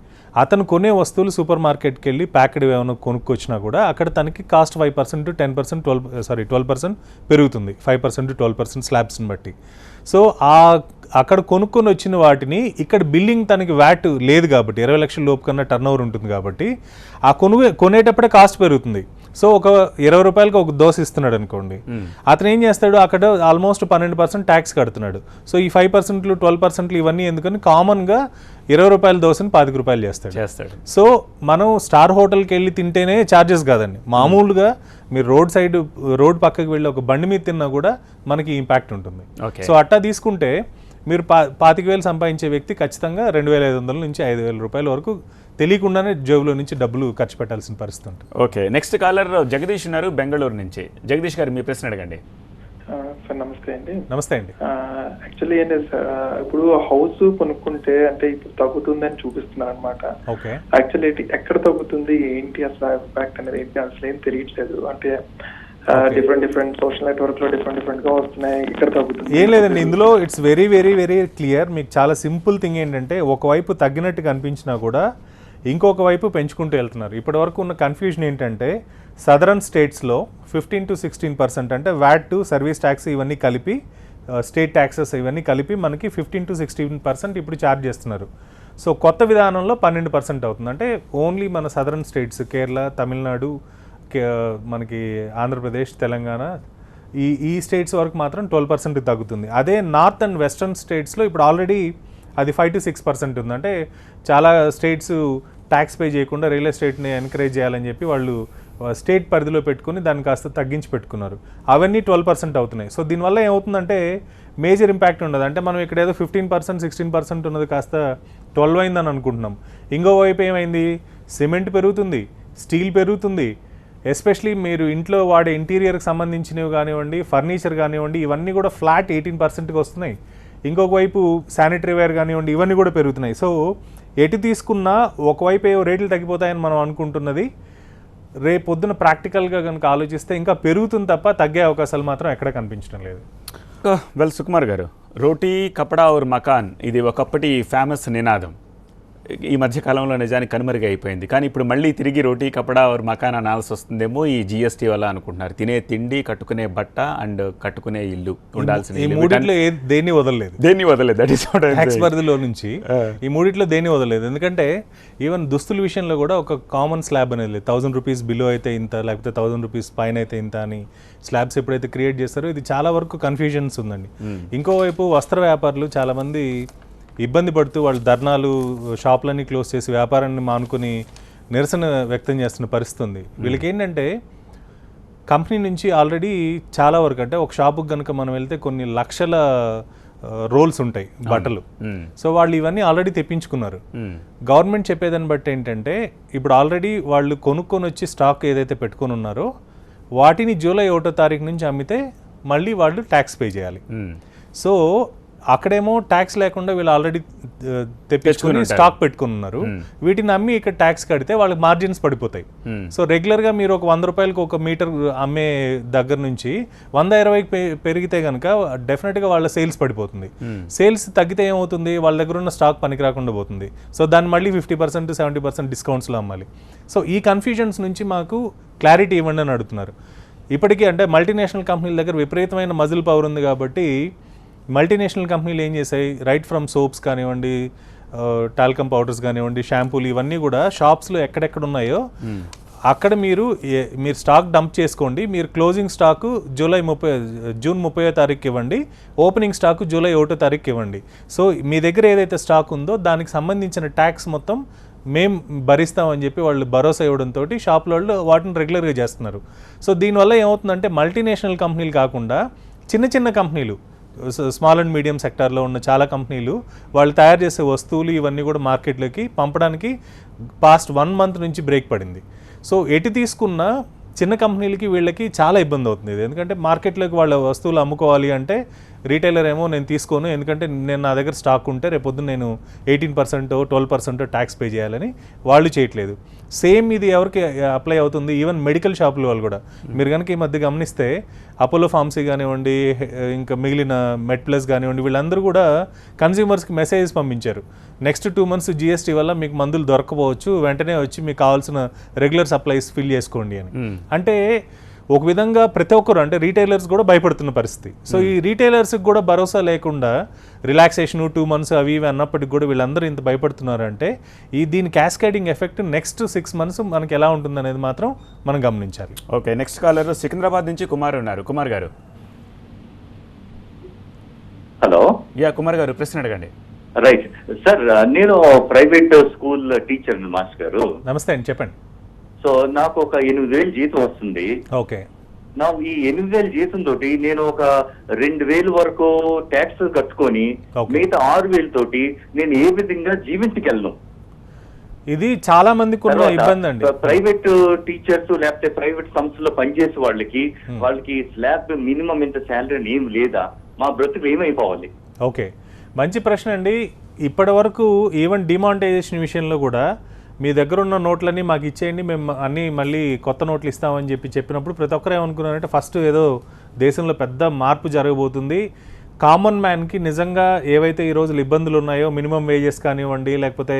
అతను కొనే వస్తువులు సూపర్ మార్కెట్కి వెళ్ళి ప్యాకెడ్ ఏమైనా కొనుక్కొచ్చినా కూడా అక్కడ తనకి కాస్ట్ 5% to 10%, 12% పెరుగుతుంది. 5% to 12% స్లాబ్స్ని బట్టి. సో అక్కడ కొనుక్కొని వచ్చిన వాటిని ఇక్కడ బిల్లింగ్ తనకి వ్యాట్ లేదు కాబట్టి, 20 లక్షల లోపు కన్నా టర్న్ ఓవర్ ఉంటుంది కాబట్టి ఆ కొనేటప్పుడే కాస్ట్ పెరుగుతుంది. సో ఒక 20 రూపాయలకి ఒక దోశ ఇస్తున్నాడు అనుకోండి, అతను ఏం చేస్తాడు, అక్కడ ఆల్మోస్ట్ 12% ట్యాక్స్ కడుతున్నాడు. సో ఈ 5% 12% ఇవన్నీ ఎందుకని కామన్గా 20 రూపాయల దోశని 25 రూపాయలు చేస్తాడు. సో మనం స్టార్ హోటల్కి వెళ్ళి తింటేనే ఛార్జెస్ కాదండి, మామూలుగా మీరు రోడ్ పక్కకి వెళ్ళి ఒక బండి మీద తిన్నా కూడా మనకి ఇంపాక్ట్ ఉంటుంది. సో అట్టా తీసుకుంటే మీరు 25,000 సంపాదించే వ్యక్తి ఖచ్చితంగా 2,500 నుంచి 5,000 రూపాయల వరకు తెలియకుండానే జేబులో నుంచి డబ్బులు ఖర్చు పెట్టాల్సిన పరిస్థితి ఉంటుంది. ఓకే, నెక్స్ట్ కాలర్ జగదీష్ ఉన్నారు బెంగళూరు నుంచి. జగదీష్ గారు, మీ ప్రశ్న అడగండి. సార్ నమస్తే అండి. నమస్తే అండి. యాక్చువల్లీ ఏంటి సార్, ఇప్పుడు హౌస్ కొనుక్కుంటే అంటే ఇప్పుడు తగ్గుతుందని చూపిస్తున్నారు అనమాట. ఓకే, యాక్చువల్లీ ఎక్కడ తగ్గుతుంది ఏంటి అసలు ఇంపాక్ట్ అనేది ఏంటి అసలు ఏం తెలియట్లేదు. అంటే డిఫరెంట్ సోషల్ నెట్వర్క్ లో డిఫరెంట్ గా వస్తున్నాయి, ఇక్కడ తగ్గుతుంది. ఏం లేదండి, ఇందులో it's very very very clear. మీకు చాలా సింపుల్ థింగ్ ఏంటంటే, ఒకవైపు తగ్గినట్టు కనిపించినా కూడా ఇంకొక వైపు పెంచుకుంటూ వెళ్తున్నారు. ఇప్పటి వరకు ఉన్న కన్ఫ్యూజన్ ఏంటంటే, సదరన్ స్టేట్స్లో 15 to 16% అంటే వ్యాట్, సర్వీస్ ట్యాక్స్ ఇవన్నీ కలిపి, స్టేట్ ట్యాక్సెస్ ఇవన్నీ కలిపి మనకి 15 to 16% ఇప్పుడు ఛార్జ్ చేస్తున్నారు. సో కొత్త విధానంలో 12% అవుతుంది. అంటే ఓన్లీ మన సదరన్ స్టేట్స్, కేరళ, తమిళనాడు, మనకి ఆంధ్రప్రదేశ్, తెలంగాణ, ఈ స్టేట్స్ వరకు మాత్రం 12% తగ్గుతుంది. అదే నార్త్ అండ్ వెస్టర్న్ స్టేట్స్లో ఇప్పుడు ఆల్రెడీ అది 5 to 6% ఉంది. అంటే చాలా స్టేట్స్ ట్యాక్స్ పే చేయకుండా రియల్ ఎస్టేట్ని ఎంకరేజ్ చేయాలని చెప్పి వాళ్ళు స్టేట్ పరిధిలో పెట్టుకుని దాన్ని కాస్త తగ్గించి పెట్టుకున్నారు. అవన్నీ 12% అవుతున్నాయి. సో దీనివల్ల ఏమవుతుందంటే మేజర్ ఇంపాక్ట్ ఉండదు. అంటే మనం ఇక్కడ ఏదో 15%, 16% ఉన్నది కాస్త 12 అయిందని అనుకుంటున్నాం. ఇంకోవైపు ఏమైంది, సిమెంట్ పెరుగుతుంది, స్టీల్ పెరుగుతుంది. ఎస్పెషలీ మీరు ఇంట్లో వాడే ఇంటీరియర్కి సంబంధించినవి కానివ్వండి, ఫర్నిచర్ కానివ్వండి, ఇవన్నీ కూడా ఫ్లాట్ 18%కి వస్తున్నాయి. ఇంకొక వైపు శానిటరీ వేర్ కానివ్వండి, ఇవన్నీ కూడా పెరుగుతున్నాయి. సో ఎటు తీసుకున్నా ఒకవైపు ఏవో రేట్లు తగ్గిపోతాయని మనం అనుకుంటున్నది రేపు పొద్దున ప్రాక్టికల్గా కనుక ఆలోచిస్తే ఇంకా పెరుగుతుంది తప్ప తగ్గే అవకాశాలు మాత్రం ఎక్కడ కనిపించడం లేదు. వెల్, సుకుమార్ గారు, రోటీ కపడా ఔర్ మకాన్ ఇది ఒకప్పటి ఫేమస్ నినాదం. ఈ మధ్య కాలంలో నిజానికి కనుమరుగు అయిపోయింది. కానీ ఇప్పుడు మళ్ళీ తిరిగి రోటీ కపడా ఔర్ మకాన్ అనాల్సి వస్తుందేమో ఈ జీఎస్టీ వల్ల అనుకుంటున్నారు. తినే తిండి, కట్టుకునే బట్ట అండ్ కట్టుకునే ఇల్లు ఉండాల్సిన ఈ మూడిట్లో దేన్ని వదలలేదు. దట్ ఈస్ వాట్ ట్యాక్స్ పరిధిలో నుంచి ఈ మూడిట్లో దేన్ని వదలలేదు. ఎందుకంటే ఈవెన్ దుస్తుల విషయంలో కూడా ఒక కామన్ స్లాబ్ అనేది లేదు. 1,000 రూపీస్ బిలో అయితే ఇంత, లేకపోతే 1,000 రూపీస్ పైన అయితే ఇంత అని స్లాబ్స్ ఎప్పుడైతే క్రియేట్ చేస్తారో ఇది చాలా వరకు కన్ఫ్యూజన్స్ ఉందండి. ఇంకోవైపు వస్త్ర వ్యాపారులు చాలామంది ఇబ్బంది పడుతూ వాళ్ళు ధర్నాలు, షాపులన్నీ క్లోజ్ చేసి వ్యాపారాన్ని మానుకొని నిరసన వ్యక్తం చేస్తున్న పరిస్థితి ఉంది. వీళ్ళకి ఏంటంటే కంపెనీ నుంచి ఆల్రెడీ చాలా వరకు, అంటే ఒక షాపుకి కనుక మనం వెళ్తే కొన్ని లక్షల రోల్స్ ఉంటాయి బట్టలు. సో వాళ్ళు ఇవన్నీ ఆల్రెడీ తెప్పించుకున్నారు. గవర్నమెంట్ చెప్పేదాన్ని బట్టి ఏంటంటే ఇప్పుడు ఆల్రెడీ వాళ్ళు కొనుక్కొని వచ్చి స్టాక్ ఏదైతే పెట్టుకొని ఉన్నారో వాటిని జూలై 1వ తారీఖు నుంచి అమ్మితే మళ్ళీ వాళ్ళు ట్యాక్స్ పే చేయాలి. సో అక్కడేమో ట్యాక్స్ లేకుండా వీళ్ళు ఆల్రెడీ తెప్పించుకుని స్టాక్ పెట్టుకుని ఉన్నారు. వీటిని అమ్మి ఇక్కడ ట్యాక్స్ కడితే వాళ్ళకి మార్జిన్స్ పడిపోతాయి. సో రెగ్యులర్గా మీరు ఒక 100 రూపాయలకి ఒక మీటర్ అమ్మే దగ్గర నుంచి 120కి పెరిగితే కనుక డెఫినెట్గా వాళ్ళ సేల్స్ పడిపోతుంది. సేల్స్ తగ్గితే ఏమవుతుంది, వాళ్ళ దగ్గర ఉన్న స్టాక్ పనికి రాకుండా పోతుంది. సో దాన్ని మళ్ళీ 50% 70% డిస్కౌంట్స్లో అమ్మాలి. సో ఈ కన్ఫ్యూజన్స్ నుంచి మాకు క్లారిటీ ఇవ్వండి అని అడుగుతున్నారు. ఇప్పటికీ అంటే మల్టీనేషనల్ కంపెనీల దగ్గర విపరీతమైన మజిల్ పవర్ ఉంది కాబట్టి మల్టీనేషనల్ కంపెనీలు ఏం చేశాయి, రైట్ ఫ్రమ్ సోప్స్ కానివ్వండి, టాల్కమ్ పౌడర్స్ కానివ్వండి, షాంపూలు, ఇవన్నీ కూడా షాప్స్లో ఎక్కడెక్కడ ఉన్నాయో అక్కడ మీరు స్టాక్ డంప్ చేసుకోండి. మీరు క్లోజింగ్ స్టాకు జూన్ 30వ తారీఖు ఇవ్వండి, ఓపెనింగ్ స్టాకు జూలై 1వ తారీఖు ఇవ్వండి. సో మీ దగ్గర ఏదైతే స్టాక్ ఉందో దానికి సంబంధించిన ట్యాక్స్ మొత్తం మేము భరిస్తామని చెప్పి వాళ్ళు భరోసా ఇవ్వడంతో షాపుల వాళ్ళు వాటిని రెగ్యులర్గా చేస్తున్నారు. సో దీనివల్ల ఏమవుతుందంటే మల్టీనేషనల్ కంపెనీలు కాకుండా చిన్న చిన్న కంపెనీలు, స్మాల్ అండ్ మీడియం సెక్టార్లో ఉన్న చాలా కంపెనీలు వాళ్ళు తయారు చేసే వస్తువులు ఇవన్నీ కూడా మార్కెట్లోకి పంపడానికి పాస్ట్ 1 మంత్ నుంచి బ్రేక్ పడింది. సో ఎటు తీసుకున్న చిన్న కంపెనీలకి వీళ్ళకి చాలా ఇబ్బంది అవుతుంది. ఎందుకంటే మార్కెట్లోకి వాళ్ళ వస్తువులు అమ్ముకోవాలి అంటే రీటైలర్ ఏమో నేను తీసుకోను, ఎందుకంటే నా దగ్గర స్టాక్ ఉంటే రేపొద్దున నేను 18% 12% ట్యాక్స్ పే చేయాలని వాళ్ళు చేయట్లేదు. సేమ్ ఇది ఎవరికి అప్లై అవుతుంది, ఈవెన్ మెడికల్ షాపుల వాళ్ళు కూడా. మీరు కనుక ఈ మధ్య గమనిస్తే అపోలో ఫార్మసీ కానివ్వండి, ఇంకా మిగిలిన మెడ్ ప్లస్ కానివ్వండి, వీళ్ళందరూ కూడా కన్స్యూమర్స్కి మెసేజెస్ పంపించారు, నెక్స్ట్ 2 months GST వల్ల మీకు మందులు దొరకపోవచ్చు, వెంటనే వచ్చి మీకు కావాల్సిన రెగ్యులర్ సప్లైస్ ఫిల్ చేసుకోండి అని. అంటే ఒక విధంగా ప్రతి ఒక్కరు అంటే రీటైలర్స్ కూడా భయపడుతున్న పరిస్థితి. సో ఈ రీటైలర్స్కి కూడా భరోసా లేకుండా రిలాక్సేషన్ 2 months అవి ఇవి అన్నప్పటికి కూడా వీళ్ళందరూ ఇంత భయపడుతున్నారంటే దీని క్యాస్కేడింగ్ ఎఫెక్ట్ నెక్స్ట్ 6 months మనకి ఎలా ఉంటుంది అనేది మాత్రం మనం గమనించాలి. ఓకే, నెక్స్ట్ కాలర్ సికింద్రాబాద్ నుంచి కుమార్ ఉన్నారు. కుమార్ గారు. హలో. కుమార్ గారు, ప్రశ్న అడగండి. రైట్ సార్, నేను ప్రైవేట్ స్కూల్ టీచర్ మాస్టర్ గారు. నమస్తే అండి, చెప్పండి. సో నాకు ఒక 8,000 జీతం వస్తుంది. ఓకే. నా ఈ 8,000 జీతం తోటి నేను ఒక 2,000 వరకు ట్యాక్స్ కట్టుకొని మిగతా 6,000 తోటి నేను ఏ విధంగా జీవించగలను? ఇది చాలా మందికి ఉన్న ఇబ్బంది అండి. ప్రైవేట్ టీచర్స్ లేకపోతే ప్రైవేట్ సంస్థలో పనిచేసే వాళ్ళకి స్లాబ్ మినిమం ఇంత శాలరీ ఏం లేదా? మా బ్రతుకు ఏమైపోవాలి? ఓకే, మంచి ప్రశ్న అండి. ఇప్పటి వరకు ఈవెన్ డిమానిటైజేషన్ విషయంలో కూడా మీ దగ్గర ఉన్న నోట్లన్నీ మాకు ఇచ్చేయండి, మేము అన్నీ మళ్ళీ కొత్త నోట్లు ఇస్తామని చెప్పినప్పుడు ప్రతి ఒక్కరు ఏమనుకున్నారంటే ఫస్ట్ ఏదో దేశంలో పెద్ద మార్పు జరగబోతుంది, కామన్ మ్యాన్కి నిజంగా ఏవైతే ఈ రోజులు ఇబ్బందులు ఉన్నాయో మినిమం వేజెస్ కానివ్వండి, లేకపోతే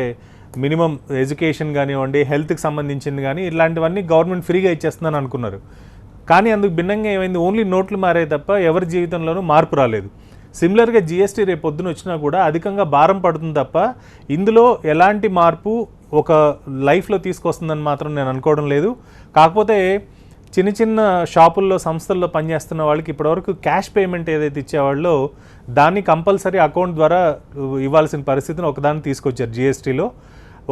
మినిమం ఎడ్యుకేషన్ కానివ్వండి, హెల్త్కి సంబంధించింది కానీ ఇలాంటివన్నీ గవర్నమెంట్ ఫ్రీగా ఇచ్చేస్తుందని అనుకున్నారు. కానీ అందుకు భిన్నంగా ఏమైంది, ఓన్లీ నోట్లు మారే తప్ప ఎవరి జీవితంలోనూ మార్పు రాలేదు. సిమిలర్గా GST రేపు పొద్దున వచ్చినా కూడా అధికంగా భారం పడుతుంది తప్ప ఇందులో ఎలాంటి మార్పు ఒక లైఫ్లో తీసుకొస్తుందని మాత్రం నేను అనుకోవడం లేదు. కాకపోతే చిన్న చిన్న షాపుల్లో సంస్థల్లో పనిచేస్తున్న వాళ్ళకి ఇప్పటివరకు క్యాష్ పేమెంట్ ఏదైతే ఇచ్చేవాళ్ళో దాన్ని కంపల్సరీ అకౌంట్ ద్వారా ఇవ్వాల్సిన పరిస్థితిని ఒకదాన్ని తీసుకొచ్చారు GSTలో.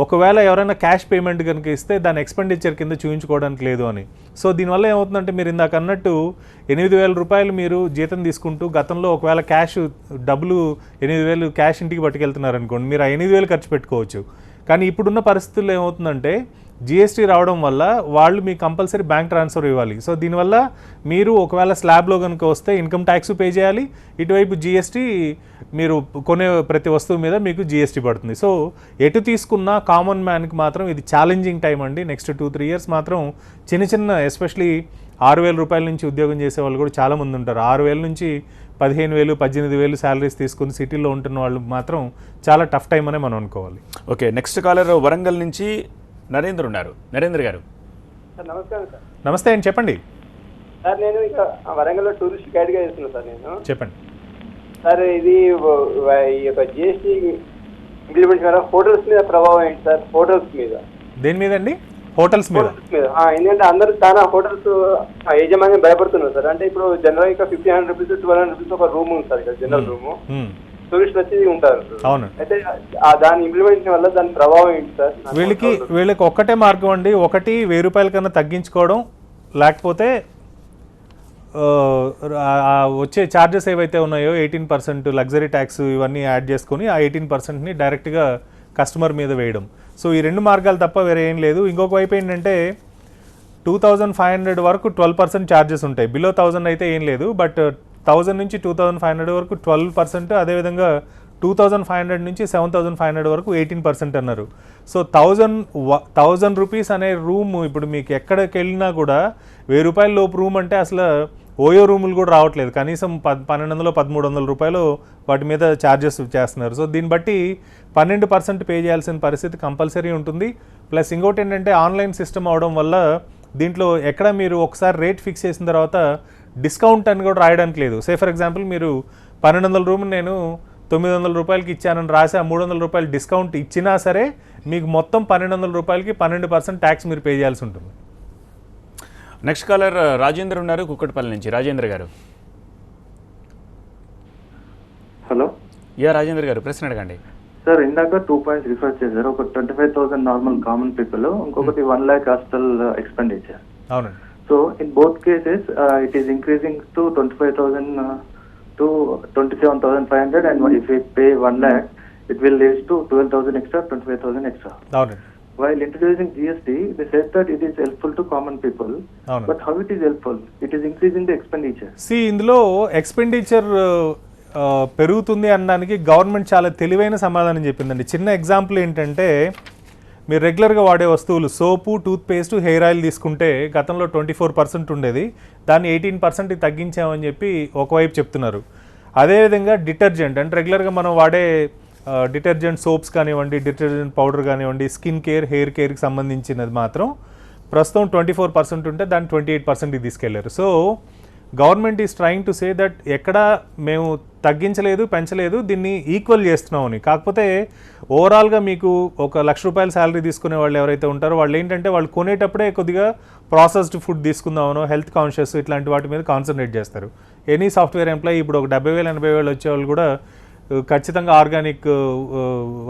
ఒకవేళ ఎవరైనా క్యాష్ పేమెంట్ కనుక ఇస్తే దాని ఎక్స్పెండిచర్ కింద చూపించుకోవడానికి లేదు అని. సో దీనివల్ల ఏమవుతుందంటే మీరు ఇందాక అన్నట్టు 8,000 రూపాయలు మీరు జీతం తీసుకుంటూ గతంలో ఒకవేళ డబ్బులు 8,000 క్యాష్ ఇంటికి పట్టుకెళ్తున్నారు అనుకోండి, మీరు ఆ 8,000 ఖర్చు పెట్టుకోవచ్చు. కానీ ఇప్పుడున్న పరిస్థితుల్లో ఏమవుతుందంటే GST రావడం వల్ల వాళ్ళు మీకు కంపల్సరీ బ్యాంక్ ట్రాన్స్ఫర్ ఇవ్వాలి. సో దీనివల్ల మీరు ఒకవేళ స్లాబ్లో కనుక వస్తే ఇన్కమ్ ట్యాక్స్ పే చేయాలి, ఇటువైపు GST మీరు కొనే ప్రతి వస్తువు మీద మీకు GST పడుతుంది. సో ఎటు తీసుకున్నా కామన్ మ్యాన్కి మాత్రం ఇది ఛాలెంజింగ్ టైం అండి. నెక్స్ట్ 2-3 years మాత్రం చిన్న ఎస్పెషలీ 6,000 రూపాయల నుంచి ఉద్యోగం చేసే వాళ్ళు కూడా చాలామంది ఉంటారు. 6,000 నుంచి 15,000 18,000 శాలరీస్ తీసుకుని సిటీలో ఉంటున్న వాళ్ళు మాత్రం చాలా టఫ్ టైం అనే మనం అనుకోవాలి. ఓకే, నెక్స్ట్ కాలర్ వరంగల్ నుంచి నరేంద్ర ఉన్నారు. నరేంద్ర గారు. సార్ నమస్కారం సార్. నమస్తే అండి, చెప్పండి. సార్ నేను ఇక వరంగల్లో టూరిస్ట్ గైడ్గా చేస్తున్నాను సార్. నేను చెప్పండి సార్. ఇది ఈ యొక్క GST ఇంప్లిమెంట్ ద్వారా హోటల్స్ మీద ప్రభావం ఏంటి సార్? హోటల్స్ మీద దేని మీద అండి? హోటల్స్ మీద. ఎందుకంటే అందరూ చాలా హోటల్స్ యజమాని భయపడుతున్నారు సార్. అంటే ఇప్పుడు జనరల్ గా 1,500 రూపీస్ 1,200 రూపీస్ ఒక రూమ్ ఉంది సార్, ఇక్కడ జనరల్ రూమ్. టూరిస్టులు వచ్చి ఉంటారు. అవును. అయితే దాని ఇంప్లిమెంటేషన్ వల్ల దాని ప్రభావం ఏంటి సార్? వీళ్ళకి ఒక్కటే మార్గం అండి. ఒకటి 1,000 రూపాయల కన్నా తగ్గించుకోవడం, లేకపోతే వచ్చే ఛార్జెస్ ఏవైతే ఉన్నాయో 18% లగ్జరీ ట్యాక్స్ ఇవన్నీ యాడ్ చేసుకొని ఆ 18%ని డైరెక్ట్గా కస్టమర్ మీద వేయడం. సో ఈ 2 మార్గాలు తప్ప వేరే ఏం లేదు. ఇంకొక వైపు ఏంటంటే 2500 వరకు 12% ఛార్జెస్ ఉంటాయి. బిలో 1000 అయితే ఏం లేదు, బట్ 1000 నుంచి 2500 వరకు 12%, అదేవిధంగా 2500 నుంచి 7500 వరకు 18% అన్నారు. సో 1000 రూపీస్ అనే రూమ్ ఇప్పుడు మీకు ఎక్కడికి వెళ్ళినా కూడా 1000 రూపాయల లోపు రూమ్ అంటే అసలు ఓయో రూములు కూడా రావట్లేదు, కనీసం 1200-1300 రూపాయలు వాటి మీద ఛార్జెస్ చేస్తున్నారు. సో దీన్ని బట్టి 12% పే చేయాల్సిన పరిస్థితి కంపల్సరీ ఉంటుంది. ప్లస్ ఇంకోటి ఏంటంటే ఆన్లైన్ సిస్టమ్ అవడం వల్ల దీంట్లో ఎక్కడ మీరు ఒకసారి రేట్ ఫిక్స్ చేసిన తర్వాత డిస్కౌంట్ అని కూడా రాయడానికి లేదు. సే ఫర్ ఎగ్జాంపుల్ మీరు 1200 రూమ్ నేను 900 రూపాయలకి ఇచ్చానని రాసి ఆ 300 రూపాయలు డిస్కౌంట్ ఇచ్చినా సరే మీకు మొత్తం 1200 రూపాయలకి 12% ట్యాక్స్ మీరు పే చేయాల్సి ఉంటుంది. నెక్స్ట్ కాలర్ రాజేంద్ర ఉన్నారు కుక్కటిపల్లి నుంచి. రాజేంద్ర గారు. హలో. రాజేంద్ర గారు ప్రశ్న అడగండి. సార్ ఇందాక 2 పాయింట్స్ రిఫర్ చేశారు. ఒక 25,000 నార్మల్ కామన్ పీపుల్, ఇంకొకటి 1 lakh హాస్టల్ ఎక్స్పెండిచర్. అవునండి. So in both cases it is increasing to 25,000 to 27,500, and if we pay 1 lakh it will raise to 12,000 extra, 25,000 extra. అవునండి. While introducing GST, they said that it is helpful to common people. But how it is helpful? It is increasing the expenditure. See, ఇందులో expenditure పెరుగుతుంది అనడానికి government చాలా తెలివైన సమాధానం చెప్పిందండి. చిన్న example ఏంటంటే మీరు రెగ్యులర్గా వాడే వస్తువులు సోపు, టూత్పేస్ట్, హెయిర్ ఆయిల్ తీసుకుంటే గతంలో 24% ఉండేది, దాన్ని 18% తగ్గించామని చెప్పి ఒకవైపు చెప్తున్నారు. అదేవిధంగా డిటర్జెంట్ అంటే రెగ్యులర్గా మనం వాడే డిటర్జెంట్ సోప్స్ కానివ్వండి, డిటర్జెంట్ పౌడర్ కానివ్వండి, స్కిన్ కేర్, హెయిర్ కేర్కి సంబంధించినది మాత్రం ప్రస్తుతం 24% ఉంటే దాన్ని 28%కి తీసుకెళ్లారు. So government is trying to say that ఎక్కడ మేము తగ్గించలేదు, పెంచలేదు, దీన్ని ఈక్వల్ చేస్తున్నామని. కాకపోతే ఓవరాల్గా మీకు ఒక 1,00,000 రూపాయల శాలరీ తీసుకునే వాళ్ళు ఎవరైతే ఉంటారో వాళ్ళు ఏంటంటే వాళ్ళు కొనేటప్పుడే కొద్దిగా ప్రాసెస్డ్ ఫుడ్ తీసుకుందామనో, హెల్త్ కాన్షియస్ ఇట్లాంటి వాటి మీద కాన్సన్ట్రేట్ చేస్తారు. ఎనీ సాఫ్ట్వేర్ ఎంప్లాయీ ఇప్పుడు ఒక 70,000 80,000 వచ్చేవాళ్ళు కూడా ఖచ్చితంగా ఆర్గానిక్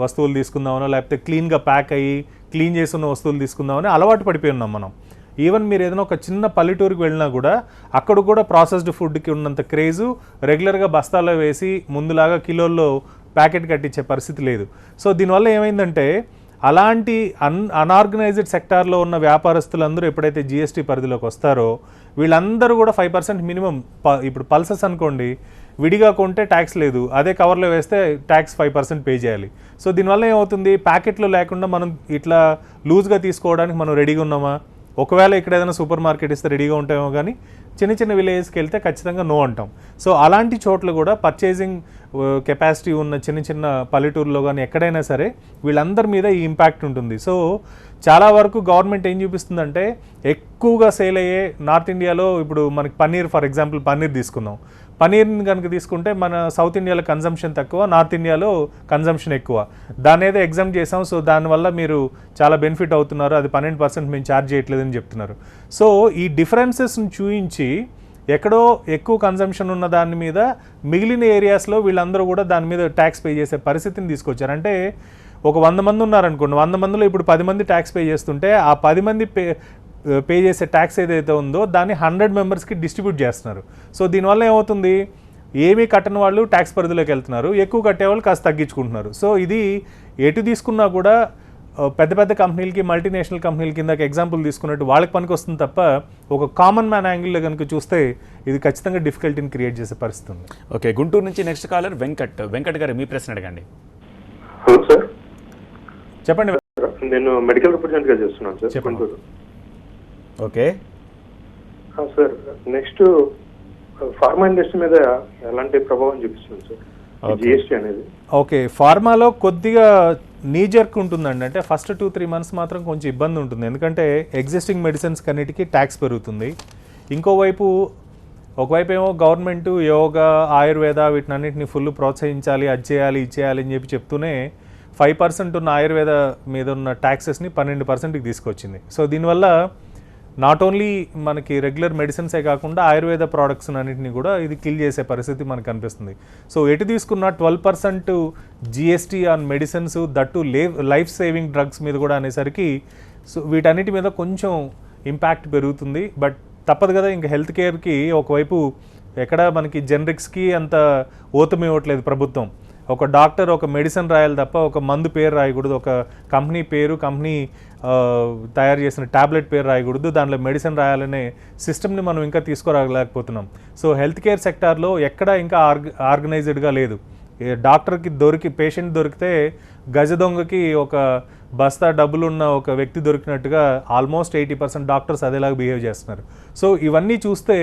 వస్తువులు తీసుకుందామనో, లేకపోతే క్లీన్గా ప్యాక్ అయ్యి క్లీన్ చేస్తున్న వస్తువులు తీసుకుందామని అలవాటు పడిపోయి ఉన్నాం మనం. ఈవెన్ మీరు ఏదైనా ఒక చిన్న పల్లెటూరుకి వెళ్ళినా కూడా అక్కడ కూడా ప్రాసెస్డ్ ఫుడ్కి ఉన్నంత క్రేజు రెగ్యులర్గా బస్తాలో వేసి ముందులాగా కిలోల్లో ప్యాకెట్ కట్టించే పరిస్థితి లేదు. సో దీనివల్ల ఏమైందంటే అలాంటి అన్ఆర్గనైజ్డ్ సెక్టార్లో ఉన్న వ్యాపారస్తులందరూ ఎప్పుడైతే జిఎస్టీ పరిధిలోకి వస్తారో వీళ్ళందరూ కూడా 5% మినిమం. ఇప్పుడు పల్సెస్ అనుకోండి, విడిగా కొంటే ట్యాక్స్ లేదు, అదే కవర్లో వేస్తే ట్యాక్స్ 5% పే చేయాలి. సో దీనివల్ల ఏమవుతుంది, ప్యాకెట్లో లేకుండా మనం ఇట్లా లూజ్గా తీసుకోవడానికి మనం రెడీగా ఉన్నామా? ఒకవేళ ఇక్కడ ఏదైనా సూపర్ మార్కెట్ ఇస్తే రెడీగా ఉంటామో, కానీ చిన్న చిన్న విలేజ్కి వెళ్తే ఖచ్చితంగా నో అంటాం. సో అలాంటి చోట్ల కూడా పర్చేసింగ్ కెపాసిటీ ఉన్న చిన్న చిన్న పల్లెటూరులో కానీ ఎక్కడైనా సరే వీళ్ళందరి మీద ఈ ఇంపాక్ట్ ఉంటుంది. సో చాలా వరకు గవర్నమెంట్ ఏం చూపిస్తుందంటే ఎక్కువగా సేల్ అయ్యే నార్త్ ఇండియాలో ఇప్పుడు మనకి పన్నీర్, ఫర్ ఎగ్జాంపుల్ పన్నీర్ తీసుకుందాం. పన్నీర్ని కనుక తీసుకుంటే మన సౌత్ ఇండియాలో కన్జంప్షన్ తక్కువ, నార్త్ ఇండియాలో కన్జంప్షన్ ఎక్కువ. దాన్ని ఏదో ఎగ్జామ్ చేసాం, సో దానివల్ల మీరు చాలా బెనిఫిట్ అవుతున్నారు, అది 12% మేము ఛార్జ్ చేయట్లేదని చెప్తున్నారు. సో ఈ డిఫరెన్సెస్ని చూపించి ఎక్కడో ఎక్కువ కన్జంప్షన్ ఉన్న దాని మీద మిగిలిన ఏరియాస్లో వీళ్ళందరూ కూడా దాని మీద ట్యాక్స్ పే చేసే పరిస్థితిని తీసుకొచ్చారు. అంటే ఒక 100 మంది ఉన్నారనుకోండి, 100 మందిలో ఇప్పుడు 10 మంది ట్యాక్స్ పే చేస్తుంటే ఆ 10 మంది పే చేసే ట్యాక్స్ ఏదైతే ఉందో దాన్ని 100 మెంబర్స్కి డిస్ట్రిబ్యూట్ చేస్తున్నారు. సో దీనివల్ల ఏమవుతుంది, ఏమీ కట్టని వాళ్ళు ట్యాక్స్ పరిధిలోకి వెళ్తున్నారు, ఎక్కువ కట్టేవాళ్ళు కాస్త తగ్గించుకుంటున్నారు. సో ఇది ఎటు తీసుకున్నా కూడా పెద్ద పెద్ద కంపెనీలకి, మల్టీనేషనల్ కంపెనీల కిందకి ఎగ్జాంపుల్ తీసుకున్నట్టు వాళ్ళకి పనికి వస్తుంది తప్ప ఒక కామన్ మ్యాన్ యాంగిల్లో కనుక చూస్తే ఇది ఖచ్చితంగా డిఫికల్టీని క్రియేట్ చేసే పరిస్థితి ఉంది. ఓకే, గుంటూరు నుంచి నెక్స్ట్ కాలర్ వెంకట్ గారు, మీ ప్రశ్న అడగండి. హలో సార్, చెప్పండి. నేను మెడికల్ రిప్రజెంటేటివ్గా చేస్తున్నాను sir, Guntur. Okay sir, next pharma industry మీద ఎలాంటి ప్రభావం చూపిస్తుంది సార్ జిఎస్టీ అనేది? ఓకే, ఫార్మాలో కొద్దిగా నీజర్క్ ఉంటుందండి. అంటే ఫస్ట్ 2-3 months మాత్రం కొంచెం ఇబ్బంది ఉంటుంది, ఎందుకంటే ఎగ్జిస్టింగ్ మెడిసిన్స్ కన్నిటికీ ట్యాక్స్ పెరుగుతుంది. ఒకవైపు ఏమో గవర్నమెంట్ యోగా, ఆయుర్వేద వీటినన్నింటినీ ఫుల్ ప్రోత్సహించాలి, అది చేయాలి, ఇది చేయాలి అని చెప్పి చెప్తూనే 5% ఉన్న ఆయుర్వేద మీద ఉన్న ట్యాక్సెస్ని 12%కి తీసుకొచ్చింది. సో దీనివల్ల నాట్ ఓన్లీ మనకి రెగ్యులర్ మెడిసిన్సే కాకుండా ఆయుర్వేద ప్రోడక్ట్స్ అన్నింటినీ కూడా ఇది కిల్ చేసే పరిస్థితి మనకు కనిపిస్తుంది. సో ఎటు తీసుకున్న 12% GST on medicines, that life saving drugs మీద కూడా అనేసరికి సో వీటన్నిటి మీద కొంచెం ఇంపాక్ట్ పెరుగుతుంది. బట్ తప్పదు కదా, ఇంకా హెల్త్ కేర్కి ఒకవైపు ఎక్కడ మనకి జనరిక్స్కి అంత ఓతం ఇవ్వట్లేదు ప్రభుత్వం. ఒక డాక్టర్ ఒక మెడిసిన్ రాయాలి తప్ప ఒక మందు పేరు రాయకూడదు, ఒక కంపెనీ పేరు, కంపెనీ తయారు చేసిన ట్యాబ్లెట్ పేరు రాయకూడదు, దాంట్లో మెడిసిన్ రాయాలనే సిస్టమ్ని మనం ఇంకా తీసుకురాలేకపోతున్నాం. సో హెల్త్ కేర్ సెక్టార్లో ఎక్కడ ఇంకా ఆర్గనైజ్డ్గా లేదు. డాక్టర్కి పేషెంట్ దొరికితే గజ దొంగకి ఒక బస్తా డబ్బులున్న ఒక వ్యక్తి దొరికినట్టుగా ఆల్మోస్ట్ 80% డాక్టర్స్ అదేలాగా బిహేవ్ చేస్తున్నారు. సో ఇవన్నీ చూస్తే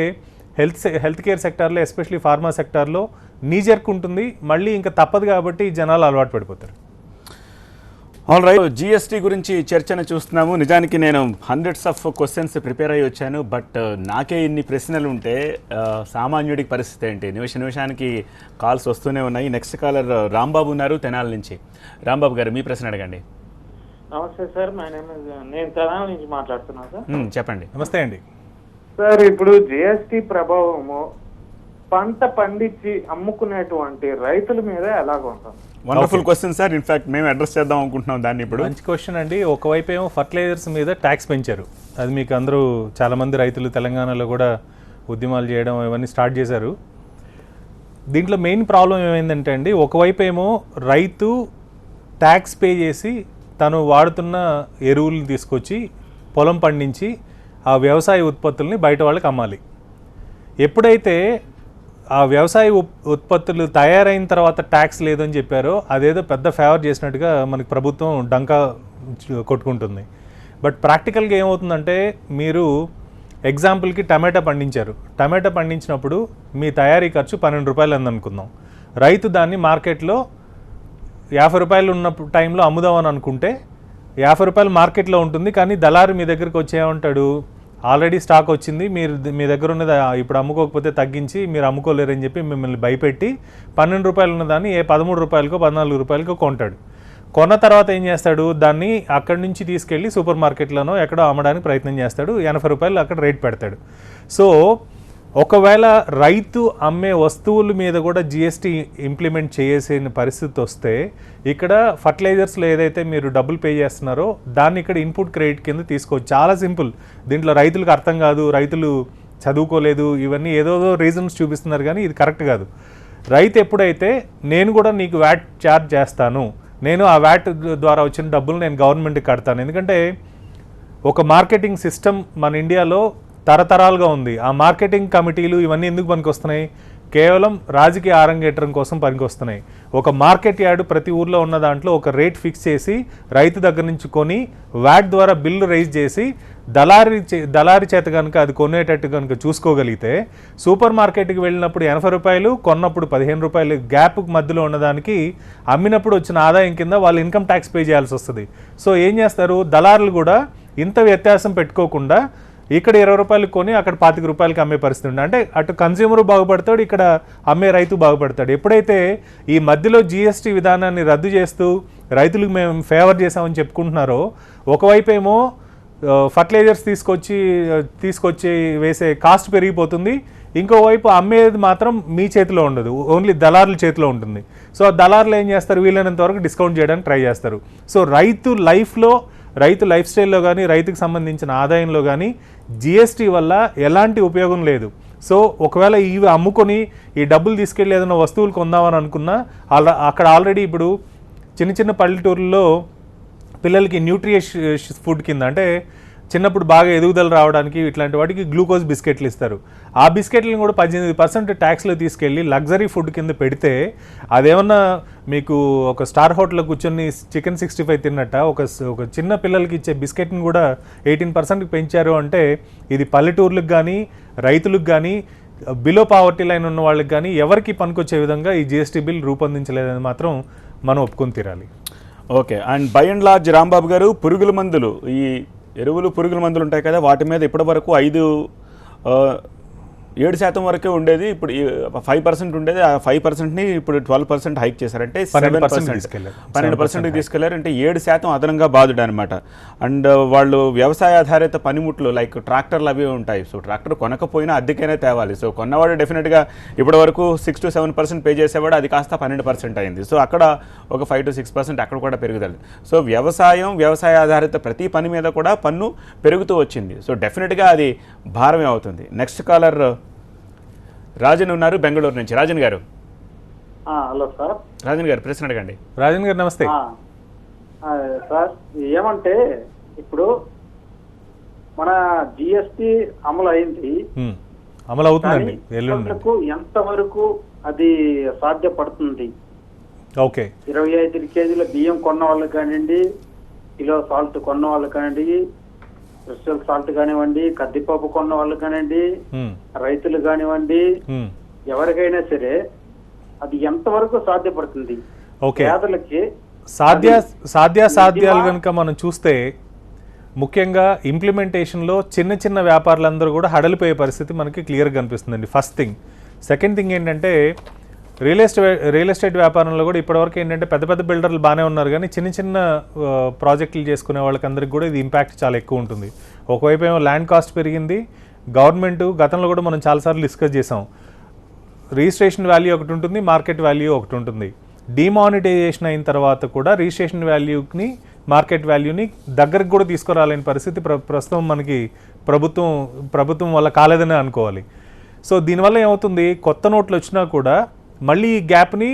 హెల్త్ కేర్ సెక్టార్లో ఎస్పెషలీ ఫార్మా సెక్టార్లో నీజర్క్ ఉంటుంది, మళ్ళీ ఇంకా తప్పదు కాబట్టి జనాలు అలవాటు పడిపోతారు. ఆల్ రైట్, జిఎస్టీ గురించి చర్చను చూస్తున్నాము. నిజానికి నేను హండ్రెడ్స్ ఆఫ్ క్వశ్చన్స్ ప్రిపేర్ అయ్యి వచ్చాను, బట్ నాకే ఇన్ని ప్రశ్నలు ఉంటే సామాన్యుడికి పరిస్థితి ఏంటి? నిమిషానికి కాల్స్ వస్తూనే ఉన్నాయి. నెక్స్ట్ కాలర్ రాంబాబు ఉన్నారు తెనాలి నుంచి. రాంబాబు గారు, మీ ప్రశ్న అడగండి. నమస్తే సార్, నేను తెనాలి నుంచి మాట్లాడుతున్నాను సార్. చెప్పండి. నమస్తే అండి సార్. ఇప్పుడు జిఎస్టీ ప్రభావము పంట పండించి అమ్ముకునేటువంటి రైతుల మీద ఎలాగ ఉంటుంది? Wonderful question sir. ఇన్ఫాక్ట్ మేము అడ్రస్ చేద్దాం అనుకుంటున్నాం దాన్ని. ఇప్పుడు మంచి క్వశ్చన్ అండి. ఒకవైపు ఏమో ఫర్టిలైజర్స్ మీద ట్యాక్స్ పెంచారు, అది మీకు అందరూ చాలామంది రైతులు తెలంగాణలో కూడా ఉద్యమాలు చేయడం ఇవన్నీ స్టార్ట్ చేశారు. దీంట్లో మెయిన్ ప్రాబ్లం ఏమైందంటే అండి, ఒకవైపు ఏమో రైతు ట్యాక్స్ పే చేసి తను వాడుతున్న ఎరువులను తీసుకొచ్చి పొలం పండించి ఆ వ్యవసాయ ఉత్పత్తుల్ని బయట వాళ్ళకి అమ్మాలి. ఎప్పుడైతే ఆ వ్యవసాయ ఉత్పత్తులు తయారైన తర్వాత ట్యాక్స్ లేదని చెప్పారో అదేదో పెద్ద ఫేవర్ చేసినట్టుగా మనకి ప్రభుత్వం డంకా కొట్టుకుంటుంది. బట్ ప్రాక్టికల్గా ఏమవుతుందంటే, మీరు ఎగ్జాంపుల్కి టమాటా పండించారు, టమాటా పండించినప్పుడు మీ తయారీ ఖర్చు 12 రూపాయలు అందనుకుందాం. రైతు దాన్ని మార్కెట్లో 50 రూపాయలు ఉన్న టైంలో అమ్ముదామని అనుకుంటే 50 రూపాయలు మార్కెట్లో ఉంటుంది, కానీ దళారు మీ దగ్గరికి వచ్చేమంటాడు, ఆల్రెడీ స్టాక్ వచ్చింది, మీ దగ్గర ఉన్నది ఇప్పుడు అమ్ముకోకపోతే తగ్గించి మీరు అమ్ముకోలేరని చెప్పి మిమ్మల్ని భయపెట్టి 12 రూపాయలు ఉన్నదాన్ని 13 రూపాయలకో 14 రూపాయలకో కొంటాడు. కొన్న తర్వాత ఏం చేస్తాడు, దాన్ని అక్కడి నుంచి తీసుకెళ్ళి సూపర్ మార్కెట్లోనో ఎక్కడో అమ్మడానికి ప్రయత్నం చేస్తాడు, 80 రూపాయలు అక్కడ రేట్ పెడతాడు. సో ఒకవేళ రైతు అమ్మే వస్తువుల మీద కూడా జిఎస్టీ ఇంప్లిమెంట్ చేసిన పరిస్థితి వస్తే, ఇక్కడ ఫర్టిలైజర్స్లో ఏదైతే మీరు డబ్బులు పే చేస్తున్నారో దాన్ని ఇక్కడ ఇన్పుట్ క్రెడిట్ కింద తీసుకోవచ్చు. చాలా సింపుల్. దీంట్లో రైతులకు అర్థం కాదు, రైతులు చదువుకోలేదు, ఇవన్నీ ఏదో రీజన్స్ చూపిస్తున్నారు, కానీ ఇది కరెక్ట్ కాదు. రైతు ఎప్పుడైతే నేను కూడా నీకు వ్యాట్ ఛార్జ్ చేస్తాను, నేను ఆ వ్యాట్ ద్వారా వచ్చిన డబ్బులు నేను గవర్నమెంట్కి కడతాను, ఎందుకంటే ఒక మార్కెటింగ్ సిస్టమ్ మన ఇండియాలో తరతరాలుగా ఉంది. ఆ మార్కెటింగ్ కమిటీలు ఇవన్నీ ఎందుకు పనికొస్తున్నాయి? కేవలం రాజకీయ ఆరంగేట్రం కోసం పనికొస్తున్నాయి. ఒక మార్కెట్ యార్డు ప్రతి ఊర్లో ఉన్న దాంట్లో ఒక రేట్ ఫిక్స్ చేసి రైతు దగ్గర నుంచి కొని వ్యాట్ ద్వారా బిల్లు రైజ్ చేసి దళారి చేత కనుక అది కొనేటట్టు కనుక చూసుకోగలిగితే, సూపర్ మార్కెట్కి వెళ్ళినప్పుడు 80 రూపాయలు, కొన్నప్పుడు 15 రూపాయలు గ్యాప్ మధ్యలో ఉన్నదానికి అమ్మినప్పుడు వచ్చిన ఆదాయం కింద వాళ్ళు ఇన్కమ్ ట్యాక్స్ పే చేయాల్సి వస్తుంది. సో ఏం చేస్తారు, దళారులు కూడా ఇంత వ్యత్యాసం పెట్టుకోకుండా ఇక్కడ 20 రూపాయలు కొని అక్కడ 25 రూపాయలకి అమ్మే పరిస్థితి ఉంది. అంటే అటు కన్స్యూమరు బాగుపడతాడు, ఇక్కడ అమ్మే రైతు బాగుపడతాడు. ఎప్పుడైతే ఈ మధ్యలో జిఎస్టీ విధానాన్ని రద్దు చేస్తూ రైతులకు మేము ఫేవర్ చేసామని చెప్పుకుంటున్నారో, ఒకవైపు ఏమో ఫర్టిలైజర్స్ తీసుకొచ్చి వేసే కాస్ట్ పెరిగిపోతుంది, ఇంకోవైపు అమ్మేది మాత్రం మీ చేతిలో ఉండదు, ఓన్లీ దళారుల చేతిలో ఉంటుంది. సో దళారులు ఏం చేస్తారు, వీలైనంత వరకు డిస్కౌంట్ చేయడానికి ట్రై చేస్తారు. సో రైతు లైఫ్ స్టైల్లో కానీ రైతుకు సంబంధించిన ఆదాయంలో కానీ జిఎస్టీ వల్ల ఎలాంటి ఉపయోగం లేదు. సో ఒకవేళ ఇవి అమ్ముకొని ఈ డబ్బులు తీసుకెళ్ళి ఏదైనా వస్తువులు కొందామని అనుకున్నా, అక్కడ ఆల్రెడీ ఇప్పుడు చిన్న పల్లెటూరుల్లో పిల్లలకి న్యూట్రిషియస్ ఫుడ్ కింద, అంటే చిన్నప్పుడు బాగా ఎదుగుదల రావడానికి ఇట్లాంటి వాటికి గ్లూకోజ్ బిస్కెట్లు ఇస్తారు. ఆ బిస్కెట్లను కూడా 18% ట్యాక్స్లో తీసుకెళ్ళి లగ్జరీ ఫుడ్ కింద పెడితే, అదేమన్నా మీకు ఒక స్టార్ హోటల్లో కూర్చొని చికెన్ 65 తిన్నట్ట, ఒక చిన్న పిల్లలకి ఇచ్చే బిస్కెట్ని కూడా 18% పెంచారు అంటే, ఇది పల్లెటూర్లకు కానీ రైతులకు కానీ బిలో పావర్టీ లైన్ ఉన్న వాళ్ళకి కానీ ఎవరికి పనికొచ్చే విధంగా ఈ జిఎస్టీ బిల్ రూపొందించలేదని మాత్రం మనం ఒప్పుకొని తీరాలి. Okay. And by and large Rambabu గారు, పురుగుల మందులు, ఈ ఎరువులు పురుగుల మందులు ఉంటాయి కదా, వాటి మీద ఇప్పటి వరకు 7% వరకే ఉండేది, ఇప్పుడు 5% ఉండేది. ఆ 5%ని ఇప్పుడు 12% హైక్ చేశారంటే 12%కి తీసుకెళ్లారు, అంటే 7% అదనంగా బాధుడు అనమాట. అండ్ వాళ్ళు వ్యవసాయ ఆధారిత పనిముట్లు లైక్ ట్రాక్టర్లు అవి ఉంటాయి. సో ట్రాక్టర్ కొనకపోయినా అద్దెకైనా తేవాలి. సో కొన్నవాడు డెఫినెట్గా ఇప్పటి వరకు 6 to 7% పే చేసేవాడు, అది కాస్త 12% అయింది. సో అక్కడ ఒక 5 to 6% అక్కడ కూడా పెరుగుదల. సో వ్యవసాయ ఆధారిత ప్రతి పని మీద కూడా పన్ను పెరుగుతూ వచ్చింది. సో డెఫినెట్గా అది భారమే అవుతుంది. నెక్స్ట్ కాలర్ రాజన్ ఉన్నారు బెంగళూరు నుంచి. రాజన్ గారు, హలో సార్. రాజన్ గారు ప్రశ్న అడగండి. రాజన్ గారు నమస్తే. సార్ ఏమంటే ఇప్పుడు మన జిఎస్టి అమలు అయింది, అమలు అవుతుందండి ఎల్లుండి. ఎంతవరకు అది సాధ్యపడుతుంది? ఓకే, 25 కేజీల బియ్యం కొన్న వాళ్ళు కానివ్వండి, కిలో సాల్ట్ కొన్న వాళ్ళు కానివ్వండి, క్రిస్టల్ సాల్ట్ కానివ్వండి, కందిపప్పు కొన్న వాళ్ళు కానివ్వండి, రైతులు కానివ్వండి, ఎవరికైనా సరే అది ఎంతవరకు సాధ్యపడుతుంది? పేదలకి సాధ్యాలు కనుక మనం చూస్తే ముఖ్యంగా ఇంప్లిమెంటేషన్లో చిన్న చిన్న వ్యాపారులందరూ కూడా హడలిపోయే పరిస్థితి మనకి క్లియర్గా కనిపిస్తుందండి. First thing. సెకండ్ థింగ్ ఏంటంటే రియల్ ఎస్టేట్ వ్యాపారంలో కూడా ఇప్పటివరకు ఏంటంటే పెద్ద పెద్ద బిల్డర్లు బాగానే ఉన్నారు, కానీ చిన్న చిన్న ప్రాజెక్టులు చేసుకునే వాళ్ళకందరికీ కూడా ఇది ఇంపాక్ట్ చాలా ఎక్కువ ఉంటుంది. ఒకవైపు ఏమో ల్యాండ్ కాస్ట్ పెరిగింది, గవర్నమెంట్ గతంలో కూడా మనం చాలాసార్లు డిస్కస్ చేసాం, రిజిస్ట్రేషన్ వాల్యూ ఒకటి ఉంటుంది, మార్కెట్ వాల్యూ ఒకటి ఉంటుంది. డిమానిటైజేషన్ అయిన తర్వాత కూడా రిజిస్ట్రేషన్ వాల్యూని మార్కెట్ వాల్యూని దగ్గరకు కూడా తీసుకురాలేని పరిస్థితి ప్రస్తుతం మనకి ప్రభుత్వం వల్ల కాలేదని అనుకోవాలి. సో దీనివల్ల ఏమవుతుంది, కొత్త నోట్లు వచ్చినా కూడా మళ్ళీ ఈ గ్యాప్ని,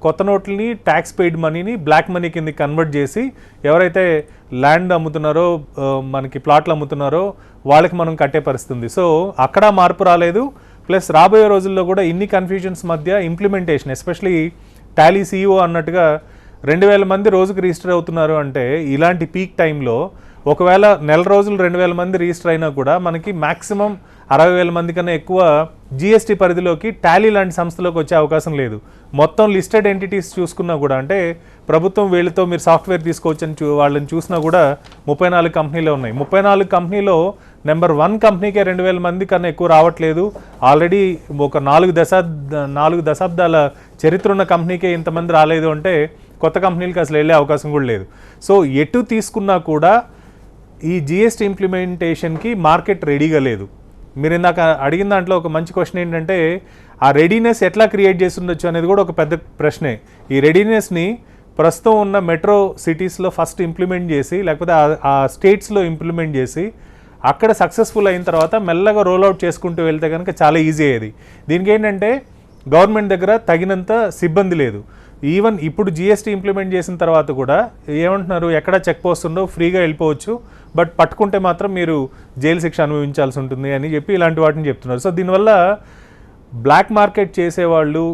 కొత్త నోట్లని, ట్యాక్స్ పెయిడ్ మనీని బ్లాక్ మనీ కింద కన్వర్ట్ చేసి ఎవరైతే ల్యాండ్ అమ్ముతున్నారో, మనకి ప్లాట్లు అమ్ముతున్నారో వాళ్ళకి మనం కట్టే పరిస్థితి ఉంది. సో అక్కడ మార్పు రాలేదు. ప్లస్ రాబోయే రోజుల్లో కూడా ఇన్ని కన్ఫ్యూజన్స్ మధ్య ఇంప్లిమెంటేషన్, ఎస్పెషలీ టాలీ CEO అన్నట్టుగా 2000 మంది రోజుకు రిజిస్టర్ అవుతున్నారు అంటే ఇలాంటి పీక్ టైంలో ఒకవేళ నెల రోజులు 2000 మంది రిజిస్టర్ అయినా కూడా మనకి మ్యాక్సిమం 60,000 మంది కన్నా ఎక్కువ GST పరిధిలోకి టాలీ లాంటి సంస్థలోకి వచ్చే అవకాశం లేదు. మొత్తం లిస్టెడ్ ఎంటిటీస్ చూసుకున్నా కూడా, అంటే ప్రభుత్వం వీళ్ళతో మీరు సాఫ్ట్వేర్ తీసుకోవచ్చని వాళ్ళని చూసినా కూడా 34 కంపెనీలు ఉన్నాయి. 34 కంపెనీలో నెంబర్ 1 కంపెనీకే 2000 మంది కన్నా ఎక్కువ రావట్లేదు. ఆల్రెడీ ఒక 4 దశాబ్దాల చరిత్ర ఉన్న కంపెనీకే ఇంతమంది రాలేదు అంటే కొత్త కంపెనీలకి అసలు వెళ్ళే అవకాశం కూడా లేదు. సో ఎటు తీసుకున్నా కూడా ఈ GST ఇంప్లిమెంటేషన్కి మార్కెట్ రెడీగా లేదు. మీరు ఇందాక అడిగిన దాంట్లో ఒక మంచి క్వశ్చన్ ఏంటంటే ఆ రెడీనెస్ ఎట్లా క్రియేట్ చేసి ఉండొచ్చు అనేది కూడా ఒక పెద్ద ప్రశ్నే. ఈ రెడీనెస్ని ప్రస్తుతం ఉన్న మెట్రో సిటీస్లో ఫస్ట్ ఇంప్లిమెంట్ చేసి, లేకపోతే ఆ స్టేట్స్లో ఇంప్లిమెంట్ చేసి అక్కడ సక్సెస్ఫుల్ అయిన తర్వాత మెల్లగా రోల్అవుట్ చేసుకుంటూ వెళ్తే కనుక చాలా ఈజీ అయ్యేది. దీనికి ఏంటంటే గవర్నమెంట్ దగ్గర తగినంత సిబ్బంది లేదు. ఈవెన్ ఇప్పుడు GST ఇంప్లిమెంట్ చేసిన తర్వాత కూడా ఏమంటున్నారు, ఎక్కడ చెక్ పోస్ట్ ఉండో, ఫ్రీగా వెళ్ళిపోవచ్చు, బట్ పట్టుకుంటే మాత్రం మీరు జైలు శిక్ష అనుభవించాల్సి ఉంటుంది అని చెప్పి ఇలాంటి వాటిని చెప్తున్నారు. సో దీనివల్ల బ్లాక్ మార్కెట్ చేసేవాళ్ళు,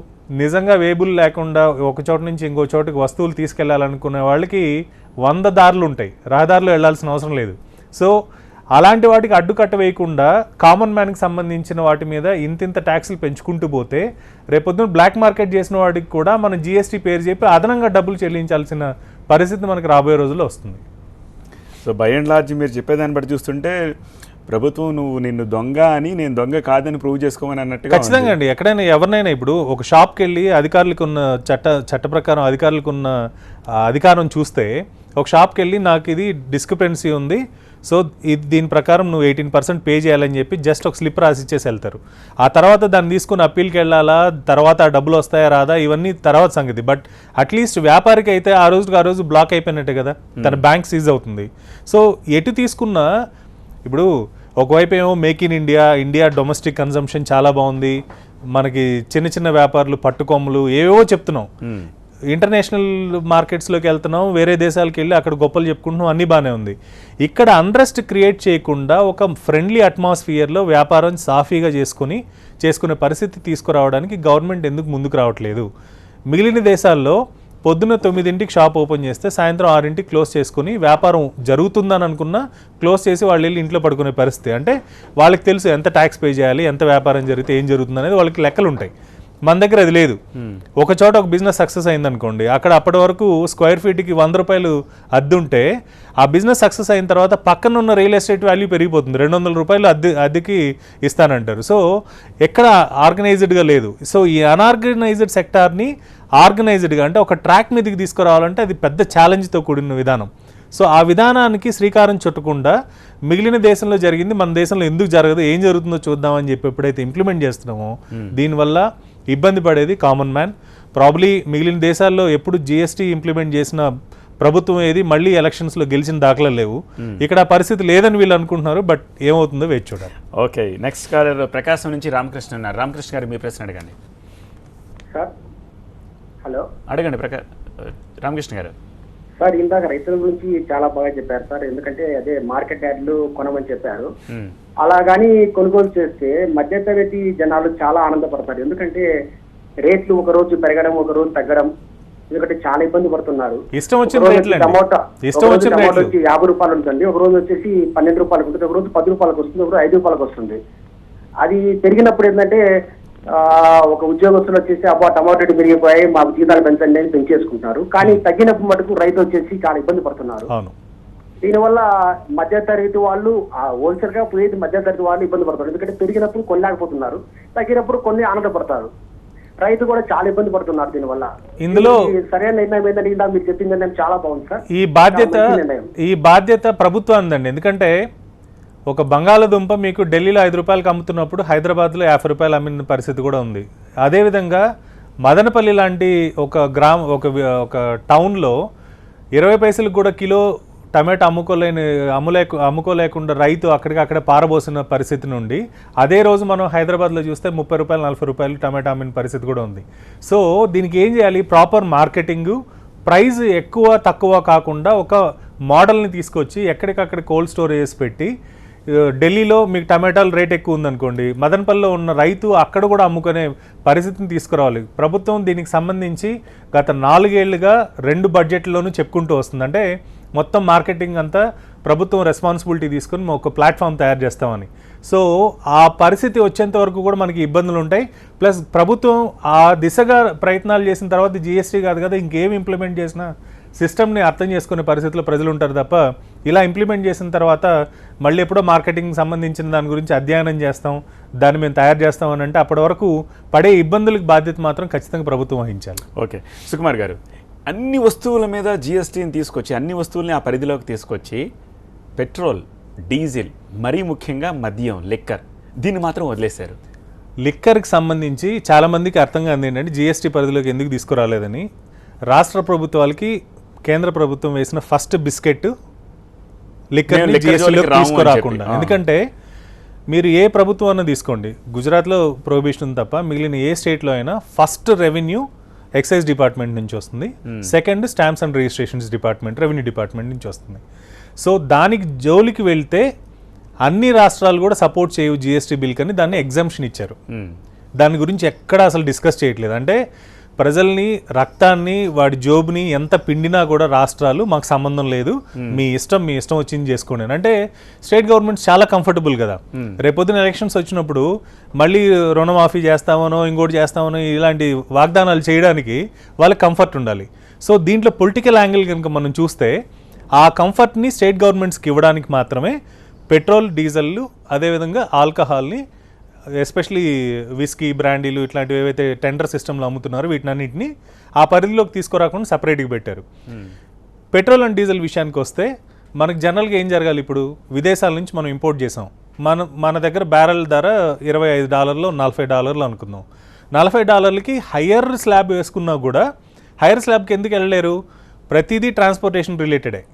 నిజంగా వేబుల్ లేకుండా ఒక చోట నుంచి ఇంకో చోటుకి వస్తువులు తీసుకెళ్లాలనుకునే వాళ్ళకి 100 దారులు ఉంటాయి, రహదారులు వెళ్లాల్సిన అవసరం లేదు. సో అలాంటి వాటికి అడ్డుకట్ట వేయకుండా కామన్ మ్యాన్కి సంబంధించిన వాటి మీద ఇంతింత ట్యాక్సులు పెంచుకుంటూ పోతే రేపొద్దున బ్లాక్ మార్కెట్ చేసిన వాటికి కూడా మనం GST పేరు చెప్పి అదనంగా డబ్బులు చెల్లించాల్సిన పరిస్థితి మనకు రాబోయే రోజుల్లో వస్తుంది. సో బై అండ్ లార్జ్ మీరు చెప్పేదాన్ని బట్టి చూస్తుంటే ప్రభుత్వం నిన్ను దొంగ అని, నేను దొంగ కాదని ప్రూవ్ చేసుకోమని అన్నట్టుగా. ఖచ్చితంగా అండి. ఎక్కడైనా ఎవరినైనా ఇప్పుడు ఒక షాప్కి వెళ్ళి అధికారులకు ఉన్న చట్ట ప్రకారం అధికారులకు ఉన్న అధికారం చూస్తే, ఒక షాప్కి వెళ్ళి నాకు ఇది డిస్క్రిపెన్సీ ఉంది, సో దీని ప్రకారం నువ్వు 18% పే చేయాలని చెప్పి జస్ట్ ఒక స్లిప్ రాసి ఇచ్చేసి వెళ్తారు. ఆ తర్వాత దాన్ని తీసుకుని అప్పీల్కి వెళ్ళాలా, తర్వాత ఆ డబ్బులు వస్తాయా రాదా, ఇవన్నీ తర్వాత సంగతి. బట్ అట్లీస్ట్ వ్యాపారికి అయితే ఆ రోజు బ్లాక్ అయిపోయినట్టే కదా, తన బ్యాంక్ సీజ్ అవుతుంది. సో ఎటు తీసుకున్నా ఇప్పుడు ఒకవైపు ఏమో make in India domestic consumption చాలా బాగుంది, మనకి చిన్న చిన్న వ్యాపారులు పట్టుకొమ్మలు ఏవేవో చెప్తున్నాం, ఇంటర్నేషనల్ మార్కెట్స్లోకి వెళ్తున్నాం, వేరే దేశాలకు వెళ్ళి అక్కడ గొప్పలు చెప్పుకుంటున్నాం, అన్నీ బాగానే ఉంది. ఇక్కడ అన్రెస్ట్ క్రియేట్ చేయకుండా ఒక ఫ్రెండ్లీ అట్మాస్ఫియర్లో వ్యాపారం సాఫీగా చేసుకునే పరిస్థితి తీసుకురావడానికి గవర్నమెంట్ ఎందుకు ముందుకు రావట్లేదు? మిగిలిన దేశాల్లో పొద్దున్న 9ంటికి షాప్ ఓపెన్ చేస్తే సాయంత్రం 6ంటికి క్లోజ్ చేసుకుని వ్యాపారం జరుగుతుందని అనుకున్నా క్లోజ్ చేసి వాళ్ళు వెళ్ళి ఇంట్లో పడుకునే పరిస్థితి. అంటే వాళ్ళకి తెలుసు ఎంత ట్యాక్స్ పే చేయాలి, ఎంత వ్యాపారం జరిగితే ఏం జరుగుతుంది అనేది వాళ్ళకి లెక్కలు ఉంటాయి. మన దగ్గర అది లేదు. ఒక చోట ఒక బిజినెస్ సక్సెస్ అయిందనుకోండి, అక్కడ అప్పటి వరకు స్క్వేర్ ఫీట్కి 100 రూపాయలు అద్దె ఉంటే ఆ బిజినెస్ సక్సెస్ అయిన తర్వాత పక్కన ఉన్న రియల్ ఎస్టేట్ వాల్యూ పెరిగిపోతుంది, 200 రూపాయలు అద్దెకి ఇస్తానంటారు. సో ఎక్కడ ఆర్గనైజ్డ్గా లేదు. సో ఈ అన్ఆర్గనైజ్డ్ సెక్టార్ని ఆర్గనైజ్డ్గా, అంటే ఒక ట్రాక్ మీదకి తీసుకురావాలంటే అది పెద్ద ఛాలెంజ్తో కూడిన విధానం. సో ఆ విధానానికి శ్రీకారం చుట్టకుండా మిగిలిన దేశంలో జరిగింది మన దేశంలో ఎందుకు జరగదు, ఏం జరుగుతుందో చూద్దామని చెప్పి ఎప్పుడైతే ఇంప్లిమెంట్ చేస్తున్నామో దీనివల్ల ఇబ్బంది పడేది కామన్ మ్యాన్. ప్రాబ్లీ మిగిలిన దేశాల్లో ఎప్పుడు GST ఇంప్లిమెంట్ చేసిన ప్రభుత్వం ఏది మళ్ళీ ఎలక్షన్స్లో గెలిచిన దాఖలాలు లేవు. ఇక్కడ పరిస్థితి లేదని వీళ్ళు అనుకుంటున్నారు, బట్ ఏమవుతుందో వేచి చూడాలి. ఓకే, నెక్స్ట్ కాలర్ ప్రకాశం నుంచి రామకృష్ణ ఉన్నారు. రామకృష్ణ గారు మీ ప్రశ్న అడగండి. సార్ హలో, అడగండి రామకృష్ణ గారు. సార్ ఇందాక రైతుల గురించి చాలా బాగా చెప్పారు సార్. ఎందుకంటే అదే మార్కెట్ యార్డ్లు కొనమని చెప్పారు. అలా కానీ కొనుగోలు చేస్తే మధ్యతరగతి జనాలు చాలా ఆనందపడతారు. ఎందుకంటే రేట్లు ఒక రోజు పెరగడం, ఒక రోజు తగ్గడం, ఎందుకంటే చాలా ఇబ్బంది పడుతున్నారు. ఇష్టం వచ్చిన టమాటా వచ్చి 50 రూపాయలు ఉంటుంది, ఒక రోజు వచ్చేసి 12 రూపాయలకు ఉంటుంది, ఒక రోజు 10 రూపాయలకు వస్తుంది, ఒక రోజు 5 రూపాయలకు వస్తుంది. అది పెరిగినప్పుడు ఏంటంటే ఒక ఉద్యోగస్తులు వచ్చేసి అబ్బా టమాటో రేటు పెరిగిపోయాయి, మాకు జీతాలు పెంచండి అని పెంచేసుకుంటున్నారు. కానీ తగ్గినప్పుడు మటుకు రైతు వచ్చేసి చాలా ఇబ్బంది పడుతున్నారు. దీనివల్ల మధ్యతరగతి వాళ్ళు హోల్సేల్ గా పోయేది మధ్యతరగతి వాళ్ళు ఇబ్బంది పడతారు. ఎందుకంటే పెరిగినప్పుడు కొనలేకపోతున్నారు, తగ్గినప్పుడు కొన్ని ఆనందపడతారు. రైతు కూడా చాలా ఇబ్బంది పడుతున్నారు. దీనివల్ల ఇందులో సరైన నిర్ణయం ఏంటంటే ఇందాక మీరు చెప్పింది చాలా బాగుంది సార్. ఈ బాధ్యత ప్రభుత్వానిదండి. ఎందుకంటే ఒక బంగాళదుంప మీకు ఢిల్లీలో 5 రూపాయలకు అమ్ముతున్నప్పుడు హైదరాబాద్లో 50 రూపాయలు అమ్మిన పరిస్థితి కూడా ఉంది. అదేవిధంగా మదనపల్లి లాంటి ఒక టౌన్లో 20 పైసలకు కూడా కిలో టమాటా అమ్ముకోలేకుండా రైతు అక్కడికక్కడ పారబోసిన పరిస్థితి నుండి అదే రోజు మనం హైదరాబాద్లో చూస్తే 30 రూపాయలు 40 రూపాయలు టమాటా అమ్మిన పరిస్థితి కూడా ఉంది. సో దీనికి ఏం చేయాలి? ప్రాపర్ మార్కెటింగు, ప్రైస్ ఎక్కువ తక్కువ కాకుండా ఒక మోడల్ని తీసుకొచ్చి ఎక్కడికక్కడ కోల్డ్ స్టోరేజెస్ పెట్టి, ఢిల్లీలో మీకు టమాటాల రేట్ ఎక్కువ ఉందనుకోండి, మదనపల్లిలో ఉన్న రైతు అక్కడ కూడా అమ్ముకునే పరిస్థితిని తీసుకురావాలి. ప్రభుత్వం దీనికి సంబంధించి గత 4 ఏళ్లుగా 2 బడ్జెట్లోనూ చెప్పుకుంటూ వస్తుంది. అంటే మొత్తం మార్కెటింగ్ అంతా ప్రభుత్వం రెస్పాన్సిబిలిటీ తీసుకుని ఒక ప్లాట్ఫామ్ తయారు చేస్తామని. సో ఆ పరిస్థితి వచ్చేంత వరకు కూడా మనకి ఇబ్బందులు ఉంటాయి. ప్లస్ ప్రభుత్వం ఆ దిశగా ప్రయత్నాలు చేసిన తర్వాత జిఎస్టీ కాదు కదా, ఇంకేం ఇంప్లిమెంట్ చేసినా సిస్టమ్ని అర్థం చేసుకునే పరిస్థితిలో ప్రజలు ఉంటారు తప్ప, ఇలా ఇంప్లిమెంట్ చేసిన తర్వాత మళ్ళీ ఎప్పుడో మార్కెటింగ్ సంబంధించిన దాని గురించి అధ్యయనం చేస్తాం, దాన్ని మేము తయారు చేస్తాం అని అంటే అప్పటి వరకు పడే ఇబ్బందులకు బాధ్యత మాత్రం ఖచ్చితంగా ప్రభుత్వం వహించాలి. ఓకే సుకుమార్ గారు, అన్ని వస్తువుల మీద జిఎస్టీని తీసుకొచ్చి అన్ని వస్తువుల్ని ఆ పరిధిలోకి తీసుకొచ్చి పెట్రోల్, డీజిల్, మరీ ముఖ్యంగా మద్యం, లిక్కర్, దీన్ని మాత్రం వదిలేశారు. లిక్కర్కి సంబంధించి చాలామందికి అర్థం కాదు ఏంటంటే జిఎస్టీ పరిధిలోకి ఎందుకు తీసుకురాలేదని. రాష్ట్ర ప్రభుత్వాలకి కేంద్ర ప్రభుత్వం వేసిన ఫస్ట్ బిస్కెట్ లిక్కర్ని జిఎస్టీలోకి తీసుకురాకుండా. ఎందుకంటే మీరు ఏ ప్రభుత్వం అన్నా తీసుకోండి, గుజరాత్లో ప్రొహిబిషన్ తప్ప మిగిలిన ఏ స్టేట్లో అయినా ఫస్ట్ రెవెన్యూ ఎక్సైజ్ డిపార్ట్మెంట్ నుంచి వస్తుంది, second stamps and registrations department, revenue department నుంచి వస్తుంది. సో దానికి జోలికి వెళ్తే అన్ని రాష్ట్రాలు కూడా సపోర్ట్ చేయవు జిఎస్టీ బిల్ కని దాన్ని ఎగ్జంప్షన్ ఇచ్చారు. దాని గురించి ఎక్కడ అసలు డిస్కస్ చేయట్లేదు. అంటే ప్రజల్ని, రక్తాన్ని, వాడి జోబుని ఎంత పిండినా కూడా రాష్ట్రాలు మాకు సంబంధం లేదు, మీ ఇష్టం వచ్చింది చేసుకోండి. అంటే స్టేట్ గవర్నమెంట్స్ చాలా కంఫర్టబుల్ కదా. రేపొద్దున ఎలక్షన్స్ వచ్చినప్పుడు మళ్ళీ రుణమాఫీ చేస్తామనో ఇంకోటి చేస్తామనో ఇలాంటి వాగ్దానాలు చేయడానికి వాళ్ళకి కంఫర్ట్ ఉండాలి. సో దీంట్లో పొలిటికల్ యాంగిల్ కనుక మనం చూస్తే ఆ కంఫర్ట్ని స్టేట్ గవర్నమెంట్స్కి ఇవ్వడానికి మాత్రమే పెట్రోల్, డీజిల్లు, అదేవిధంగా ఆల్కహాల్ని, ఎస్పెషలీ విస్కీ, బ్రాండీలు ఇట్లాంటివి ఏవైతే టెండర్ సిస్టంలో అమ్ముతున్నారో వీటినన్నింటినీ ఆ పరిధిలోకి తీసుకురాకుండా సపరేట్గా పెట్టారు. పెట్రోల్ అండ్ డీజిల్ విషయానికి వస్తే మనకు జనరల్గా ఏం జరగాలి? ఇప్పుడు విదేశాల నుంచి మనం ఇంపోర్ట్ చేసాం, మన దగ్గర బ్యారెల్ ధర $25, $40 అనుకుందాం. $40కి హయ్యర్ స్లాబ్ వేసుకున్నా కూడా హయ్యర్ స్లాబ్కి ఎందుకు వెళ్ళలేరు? ప్రతిదీ ట్రాన్స్పోర్టేషన్ రిలేటెడే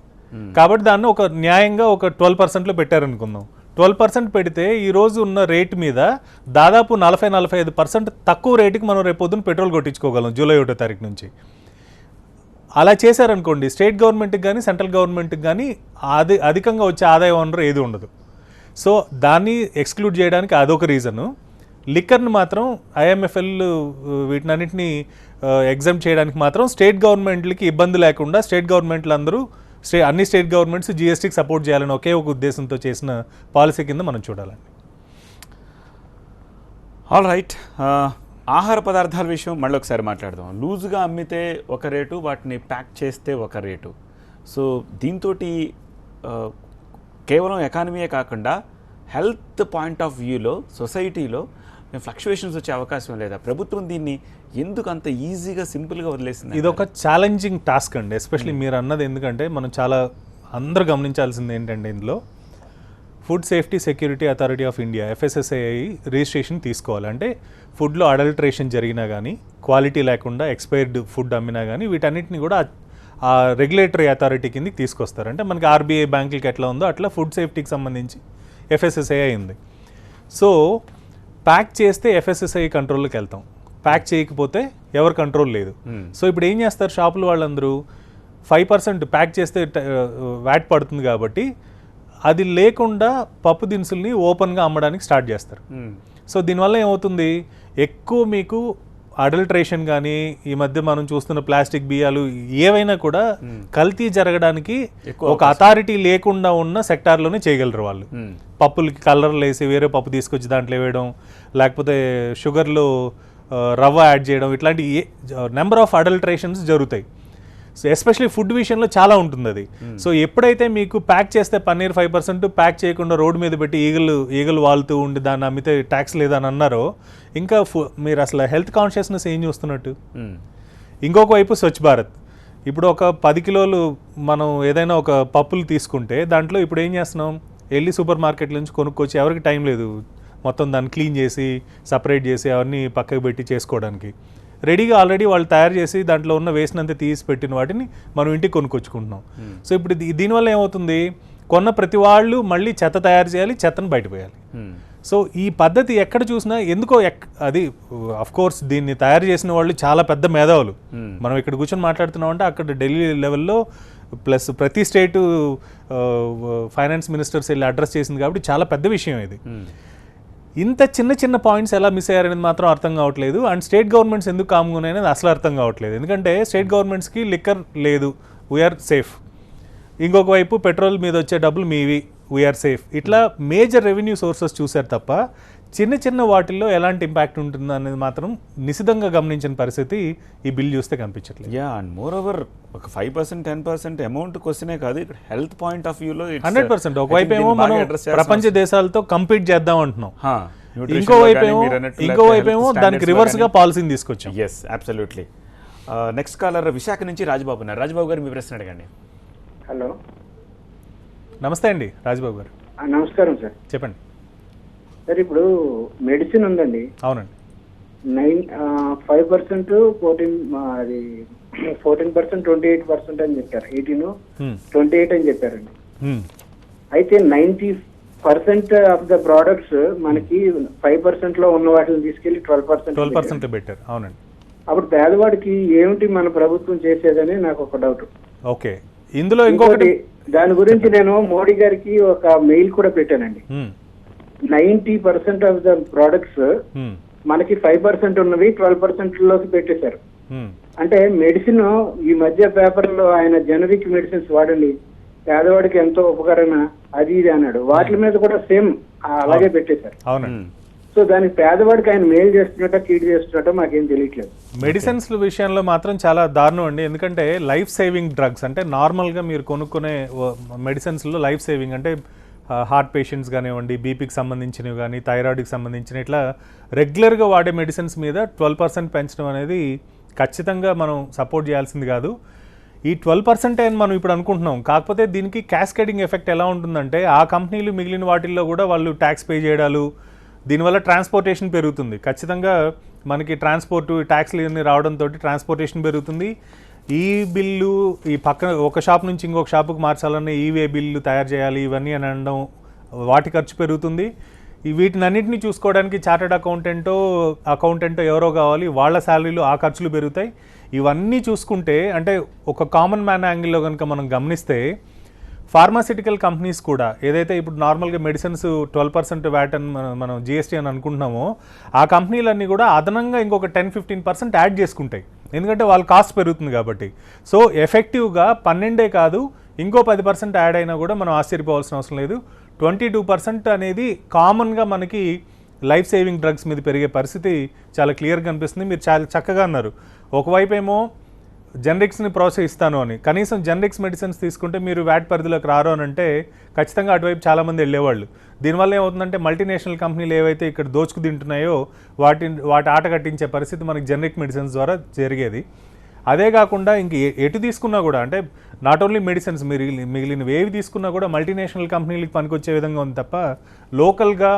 కాబట్టి దాన్ని ఒక న్యాయంగా ఒక 12%లో పెట్టారనుకుందాం. 12% పెడితే ఈరోజు ఉన్న రేటు మీద దాదాపు 40-45% తక్కువ రేటుకి మనం రేపొద్దున పెట్రోల్ కొట్టించుకోగలం జూలై 1వ తారీఖు నుంచి. అలా చేశారనుకోండి, స్టేట్ గవర్నమెంట్కి కానీ సెంట్రల్ గవర్నమెంట్కి కానీ అధికంగా వచ్చే ఆదాయ వనరు ఏది ఉండదు. సో దాన్ని ఎక్స్క్లూడ్ చేయడానికి అదొక రీజను. లిక్కర్ని మాత్రం ఐఎంఎఫ్ఎల్ వీటినన్నింటినీ ఎగ్జామ్ చేయడానికి మాత్రం స్టేట్ గవర్నమెంట్లకి ఇబ్బంది లేకుండా స్టేట్ గవర్నమెంట్లు అందరూ అన్ని స్టేట్ గవర్నమెంట్స్ జిఎస్టీకి సపోర్ట్ చేయాలని ఒకే ఒక ఉద్దేశంతో చేసిన పాలసీ కింద మనం చూడాలండి. ఆల్ రైట్, ఆహార పదార్థాల విషయం మళ్ళీ ఒకసారి మాట్లాడదాం. లూజ్గా అమ్మితే ఒక రేటు, వాటిని ప్యాక్ చేస్తే ఒక రేటు. సో దీంతో కేవలం ఎకానమీయే కాకుండా హెల్త్ పాయింట్ ఆఫ్ వ్యూలో సొసైటీలో ఫ్లక్చువేషన్స్ వచ్చే అవకాశం లేదా? ప్రభుత్వం దీన్ని ఎందుకు అంత ఈజీగా సింపుల్గా వదిలేసింది? ఇది ఒక ఛాలెంజింగ్ టాస్క్ అండి, ఎస్పెషలీ మీరు అన్నది. ఎందుకంటే మనం చాలా అందరూ గమనించాల్సింది ఏంటంటే ఇందులో food safety security authority of India FSSAI registration తీసుకోవాలి. అంటే ఫుడ్లో అడల్ట్రేషన్ జరిగినా కానీ, క్వాలిటీ లేకుండా ఎక్స్పైర్డ్ ఫుడ్ అమ్మినా కానీ వీటన్నిటిని కూడా ఆ రెగ్యులేటరీ అథారిటీ కిందకి తీసుకొస్తారు. అంటే మనకి RBI బ్యాంకులకి ఎట్లా ఉందో అట్లా ఫుడ్ సేఫ్టీకి సంబంధించి FSSAI ఉంది. సో ప్యాక్ చేస్తే FSSAI కంట్రోల్లోకి వెళ్తాం, ప్యాక్ చేయకపోతే ఎవరు కంట్రోల్ లేదు. సో ఇప్పుడు ఏం చేస్తారు షాపులు వాళ్ళందరూ 5% ప్యాక్ చేస్తే వ్యాట్ పడుతుంది కాబట్టి అది లేకుండా పప్పు దినుసుల్ని ఓపెన్గా అమ్మడానికి స్టార్ట్ చేస్తారు. సో దీనివల్ల ఏమవుతుంది, ఎక్కువ మీకు అడల్ట్రేషన్ కానీ ఈ మధ్య మనం చూస్తున్న ప్లాస్టిక్ బియ్యాలు ఏవైనా కూడా కల్తీ జరగడానికి ఒక అథారిటీ లేకుండా ఉన్న సెక్టార్లోనే చేయగలరు వాళ్ళు. పప్పులకి కలర్లు వేసి వేరే పప్పు తీసుకొచ్చి దాంట్లో వేయడం, లేకపోతే షుగర్లో రవ్వ యాడ్ చేయడం, ఇట్లాంటి నెంబర్ ఆఫ్ అడల్ట్రేషన్స్ జరుగుతాయి. సో ఎస్పెషలీ ఫుడ్ విషయంలో చాలా ఉంటుంది అది. సో ఎప్పుడైతే మీకు ప్యాక్ చేస్తే పన్నీర్ 5%, ప్యాక్ చేయకుండా రోడ్డు మీద పెట్టి ఈగలు వాలుతూ ఉండి దాన్ని అమ్మితే ట్యాక్స్ లేదని అన్నారో, ఇంకా మీరు అసలు హెల్త్ కాన్షియస్నెస్ ఏం చూస్తున్నట్టు. ఇంకొక వైపు స్వచ్ఛ భారత్. ఇప్పుడు ఒక 10 కిలోలు మనం ఏదైనా ఒక పప్పులు తీసుకుంటే దాంట్లో ఇప్పుడు ఏం చేస్తున్నాం, వెళ్ళి సూపర్ మార్కెట్ నుంచి కొనుక్కొచ్చి, ఎవరికి టైం లేదు మొత్తం దాన్ని క్లీన్ చేసి సపరేట్ చేసి అవన్నీ పక్కకు పెట్టి చేసుకోవడానికి. రెడీగా ఆల్రెడీ వాళ్ళు తయారు చేసి దాంట్లో ఉన్న వేస్ట్ అంతా తీసి పెట్టిన వాటిని మనం ఇంటికి కొనుక్కొచ్చుకుంటున్నాం. సో ఇప్పుడు దీనివల్ల ఏమవుతుంది, కొన్న ప్రతి వాళ్ళు మళ్ళీ చెత్త తయారు చేయాలి, చెత్తను బయటపోయాలి. సో ఈ పద్ధతి ఎక్కడ చూసినా ఎందుకో అది కోర్స్ దీన్ని తయారు చేసిన వాళ్ళు చాలా పెద్ద మేధావులు. మనం ఇక్కడ కూర్చొని మాట్లాడుతున్నాం అంటే అక్కడ ఢిల్లీ లెవెల్లో ప్లస్ ప్రతి స్టేటు ఫైనాన్స్ మినిస్టర్స్ వెళ్ళి అడ్రస్ చేసింది కాబట్టి చాలా పెద్ద విషయం ఇది. ఇంత చిన్న చిన్న పాయింట్స్ ఎలా మిస్ అయ్యారనేది మాత్రం అర్థం కావట్లేదు. అండ్ స్టేట్ గవర్నమెంట్స్ ఎందుకు కామ్గా అనేది అసలు అర్థం కావట్లేదు. ఎందుకంటే స్టేట్ గవర్నమెంట్స్కి లిక్కర్ లేదు, వీఆర్ సేఫ్. ఇంకొక వైపు పెట్రోల్ మీద వచ్చే డబ్బులు మీవి, వీఆర్ సేఫ్. ఇట్లా మేజర్ రెవెన్యూ సోర్సెస్ చూశారు తప్ప చిన్న చిన్న వాటిల్లో ఎలాంటి ఇంపాక్ట్ ఉంటుందో అనేది మాత్రం నిశితంగా గమనించిన పరిస్థితి ఈ బిల్ చూస్తే కనిపించట్లేదు. అండ్ మోర్ ఓవర్ ఒక 5% 10% అమౌంట్ క్వశ్చనే కాదు, ఇక్కడ హెల్త్ పాయింట్ ఆఫ్ వ్యూలో 100%. ఒకవైపు ఏమో మనం ప్రపంచ దేశాలతో కంపీట్ చేద్దాం అంటున్నాం, ఇంకోవైపు ఏమో దానికి రివర్స్ గా పాలసీని తీసుకొచ్చాం. Yes, absolutely. Next caller Visakha నుంచి రాజబాబు ఉన్నారు. రాజబాబు గారు మీ ప్రశ్న అడగండి. హలో, నమస్తే అండి రాజబాబు గారు. నమస్కారం సార్. చెప్పండి సార్. ఇప్పుడు మెడిసిన్ ఉందండి. అవునండి. 5% 14% 28% అని చెప్పారు. 28 అని చెప్పారండి. అయితే 90% ఆఫ్ ద ప్రోడక్ట్స్ మనకి 5% లో ఉన్న వాటిని తీసుకెళ్లి 12% పెట్టారు. అవునండి. అప్పుడు పేదవాడికి ఏమిటి మన ప్రభుత్వం చేసేదని నాకు ఒక డౌట్. ఓకే, ఇందులో ఇంకొకటి దాని గురించి నేను మోడీ గారికి ఒక మెయిల్ కూడా పెట్టానండి. 90% ఆఫ్ ద ప్రోడక్ట్స్ మనకి 5% ఉన్నవి 12% లోకి పెట్టేశారు. అంటే మెడిసిన్ ఈ మధ్య పేపర్ లో ఆయన జనరిక్ మెడిసిన్స్ వాడండి, పేదవాడికి ఎంతో ఉపకరణ అది ఇది అన్నాడు. వాటి మీద కూడా సేమ్ అలాగే పెట్టేశారు. సో దానికి పేదవాడికి ఆయన మేలు చేస్తున్నట్ట కీడు చేస్తున్నట్ట మాకేం తెలియట్లేదు. మెడిసిన్స్ విషయంలో మాత్రం చాలా దారుణం అండి. ఎందుకంటే లైఫ్ సేవింగ్ డ్రగ్స్ అంటే నార్మల్గా మీరు కొనుక్కునే మెడిసిన్స్లో లైఫ్ సేవింగ్ అంటే హార్ట్ పేషెంట్స్ కానివ్వండి, బీపీకి సంబంధించినవి కానీ, థైరాయిడ్కి సంబంధించిన ఇట్లా రెగ్యులర్గా వాడే మెడిసిన్స్ మీద 12% పెంచడం అనేది ఖచ్చితంగా మనం సపోర్ట్ చేయాల్సింది కాదు. ఈ 12% అని మనం ఇప్పుడు అనుకుంటున్నాం. కాకపోతే దీనికి క్యాస్కేడింగ్ ఎఫెక్ట్ ఎలా ఉంటుందంటే ఆ కంపెనీలు మిగిలిన వాటిల్లో కూడా వాళ్ళు ట్యాక్స్ పే చేయడాలు, దీనివల్ల ట్రాన్స్పోర్టేషన్ పెరుగుతుంది. ఖచ్చితంగా మనకి ట్యాక్స్లు ఇవన్నీ రావడంతో ట్రాన్స్పోర్టేషన్ పెరుగుతుంది. ఈ బిల్లు ఈ పక్కన ఒక షాప్ నుంచి ఇంకొక షాపుకి మార్చాలన్నా ఈవే బిల్లు తయారు చేయాలి, ఇవన్నీ అని అనడం, వాటి ఖర్చు పెరుగుతుంది. వీటినన్నింటినీ చూసుకోవడానికి చార్టెడ్ అకౌంటెంటో ఎవరో కావాలి, వాళ్ళ శాలరీలు ఆ ఖర్చులు పెరుగుతాయి. ఇవన్నీ చూసుకుంటే అంటే ఒక కామన్ మ్యాన్ యాంగిల్లో కనుక మనం గమనిస్తే ఫార్మాసిటికల్ కంపెనీస్ కూడా ఏదైతే ఇప్పుడు నార్మల్గా మెడిసిన్స్ 12% వ్యాట్ అని మనం జిఎస్టీ అని అనుకుంటున్నామో ఆ కంపెనీలన్నీ కూడా అదనంగా ఇంకొక 10-15% యాడ్ చేసుకుంటాయి. ఎందుకంటే వాళ్ళ కాస్ట్ పెరుగుతుంది కాబట్టి. సో ఎఫెక్టివ్గా 12 కాదు ఇంకో 10% యాడ్ అయినా కూడా మనం ఆశ్చర్యపోవాల్సిన అవసరం లేదు. 22% అనేది కామన్గా మనకి లైఫ్ సేవింగ్ డ్రగ్స్ మీద పెరిగే పరిస్థితి చాలా క్లియర్గా కనిపిస్తుంది. మీరు చాలా చక్కగా అన్నారు. ఒకవైపు ఏమో జనరిక్స్ని ప్రోత్సహిస్తాను అని, కనీసం జనరిక్స్ మెడిసిన్స్ తీసుకుంటే మీరు వ్యాట్ పరిధిలోకి రారు అని అంటే ఖచ్చితంగా అటువైపు చాలామంది వెళ్ళేవాళ్ళు. దీనివల్ల ఏమవుతుందంటే మల్టీనేషనల్ కంపెనీలు ఏవైతే ఇక్కడ దోచుకు తింటున్నాయో వాటి ఆట కట్టించే పరిస్థితి మనకి జనరిక్ మెడిసిన్స్ ద్వారా జరిగేది. అదే కాకుండా ఇంక ఎటు తీసుకున్నా కూడా అంటే నాట్ ఓన్లీ మెడిసిన్స్ మిగిలినవి ఏవి తీసుకున్నా కూడా మల్టీనేషనల్ కంపెనీలకు పనికొచ్చే విధంగా ఉంది తప్ప లోకల్గా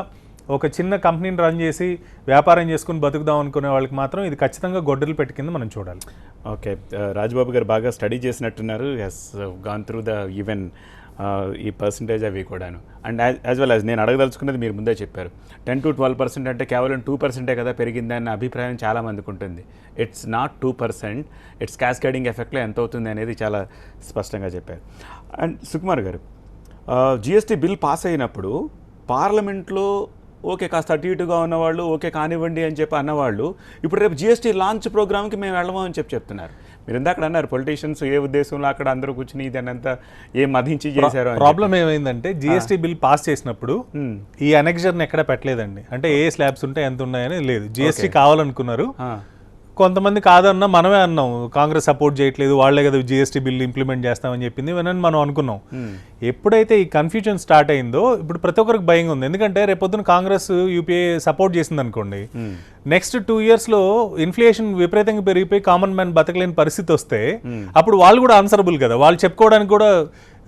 ఒక చిన్న కంపెనీని రన్ చేసి వ్యాపారం చేసుకుని బతుకుదాం అనుకునే వాళ్ళకి మాత్రం ఇది ఖచ్చితంగా గొడ్డలు పెట్టి కింద మనం చూడాలి. ఓకే, రాజబాబు గారు బాగా స్టడీ చేసినట్టున్నారు. He's gone through the even ఈ పర్సంటేజ్ అవి కూడాను. అండ్ యాజ్ వెల్ యాజ్ నేను అడగదలుచుకున్నది మీరు ముందే చెప్పారు, 10 to 12% అంటే కేవలం 2% కదా పెరిగిందన్న అభిప్రాయం చాలామందికి ఉంటుంది. ఇట్స్ నాట్ 2%, ఇట్స్ క్యాస్కేడింగ్ ఎఫెక్ట్లో ఎంత అవుతుంది అనేది చాలా స్పష్టంగా చెప్పారు. అండ్ సుకుమార్ గారు, జిఎస్టీ బిల్ పాస్ అయినప్పుడు పార్లమెంట్లో ఓకే కాస్త అటు ఇటుగా ఉన్నవాళ్ళు ఓకే కానివ్వండి అని చెప్పి అన్నవాళ్ళు ఇప్పుడు రేపు జిఎస్టీ లాంచ్ ప్రోగ్రామ్కి మేము వెళ్ళము అని చెప్తున్నారు. మీరు ఇందాక అన్నారు పొలిటీషియన్స్ ఏ ఉద్దేశంలో అక్కడ అందరూ కూర్చుని దాన్ని అంతా ఏం మధించి చేశారు. ప్రాబ్లం ఏమైందంటే జిఎస్టీ బిల్ పాస్ చేసినప్పుడు ఈ అనెక్జర్ని ఎక్కడ పెట్టలేదండి. అంటే ఏ స్లాబ్స్ ఉంటాయి ఎంత ఉన్నాయని లేదు. జిఎస్టీ కావాలనుకున్నారు, కొంతమంది కాదన్నా మనమే అన్నాం కాంగ్రెస్ సపోర్ట్ చేయట్లేదు, వాళ్లే కదా జిఎస్టీ బిల్ ఇంప్లిమెంట్ చేస్తామని చెప్పింది అని మనం అనుకున్నాం. ఎప్పుడైతే ఈ కన్ఫ్యూజన్ స్టార్ట్ అయిందో ఇప్పుడు ప్రతి ఒక్కరికి భయంగా ఉంది. ఎందుకంటే రేపొద్దున కాంగ్రెస్ యూపీఏ సపోర్ట్ చేసింది అనుకోండి, నెక్స్ట్ 2 yearsలో ఇన్ఫ్లేషన్ విపరీతంగా పెరిగిపోయి కామన్ మ్యాన్ బతకలేని పరిస్థితి వస్తే అప్పుడు వాళ్ళు కూడా ఆన్సరబుల్ కదా, వాళ్ళు చెప్పుకోవడానికి కూడా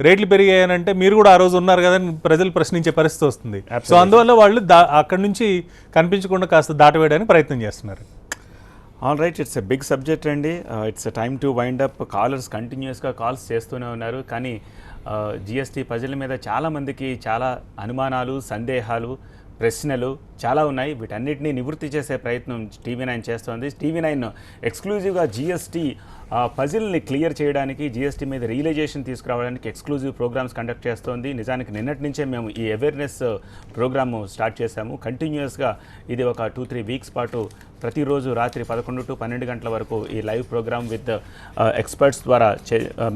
రేట్లు పెరిగాయనంటే మీరు కూడా ఆ రోజు ఉన్నారు కదా అని ప్రజలు ప్రశ్నించే పరిస్థితి వస్తుంది. సో అందువల్ల వాళ్ళు అక్కడి నుంచి కనిపించకుండా కాస్త దాటవేయడానికి ప్రయత్నం చేస్తున్నారు. All right, it's a big subject అండి. It's time to wind up. Callers కంటిన్యూస్గా కాల్స్ చేస్తూనే ఉన్నారు, కానీ జిఎస్టీ ప్రజల మీద చాలామందికి చాలా అనుమానాలు, సందేహాలు, ప్రశ్నలు చాలా ఉన్నాయి. వీటన్నిటిని నివృత్తి చేసే ప్రయత్నం TV9 చేస్తోంది. TV9 ఎక్స్క్లూజివ్గా జిఎస్టీ పజిల్ని క్లియర్ చేయడానికి, జిఎస్టీ మీద రియలైజేషన్ తీసుకురావడానికి ఎక్స్క్లూజివ్ ప్రోగ్రామ్స్ కండక్ట్ చేస్తోంది. నిజానికి నిన్నటి నుంచే మేము ఈ అవేర్నెస్ ప్రోగ్రాము స్టార్ట్ చేశాము. కంటిన్యూస్గా ఇది ఒక 2-3 వీక్స్ పాటు ప్రతిరోజు రాత్రి 11 to 12 గంటల వరకు ఈ లైవ్ ప్రోగ్రామ్ విత్ ఎక్స్పర్ట్స్ ద్వారా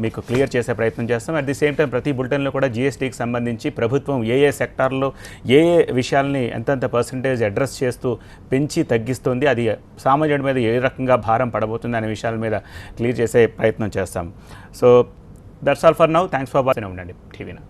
మీకు క్లియర్ చేసే ప్రయత్నం చేస్తాం. అట్ ది సేమ్ టైం ప్రతి బులెటిన్లో కూడా జిఎస్టీకి సంబంధించి ప్రభుత్వం ఏ సెక్టార్లో ఏ విషయాల్ని ఎంతెంత పర్సంటేజ్ అడ్రస్ చేస్తూ పెంచి తగ్గిస్తుంది, అది సామాన్యుడి మీద ఏ రకంగా భారం పడబోతుంది అనే విషయాల మీద క్లియర్ చేసే ప్రయత్నం చేస్తాం. So that's all for now. Thanks for watching. ఉండండి TV9.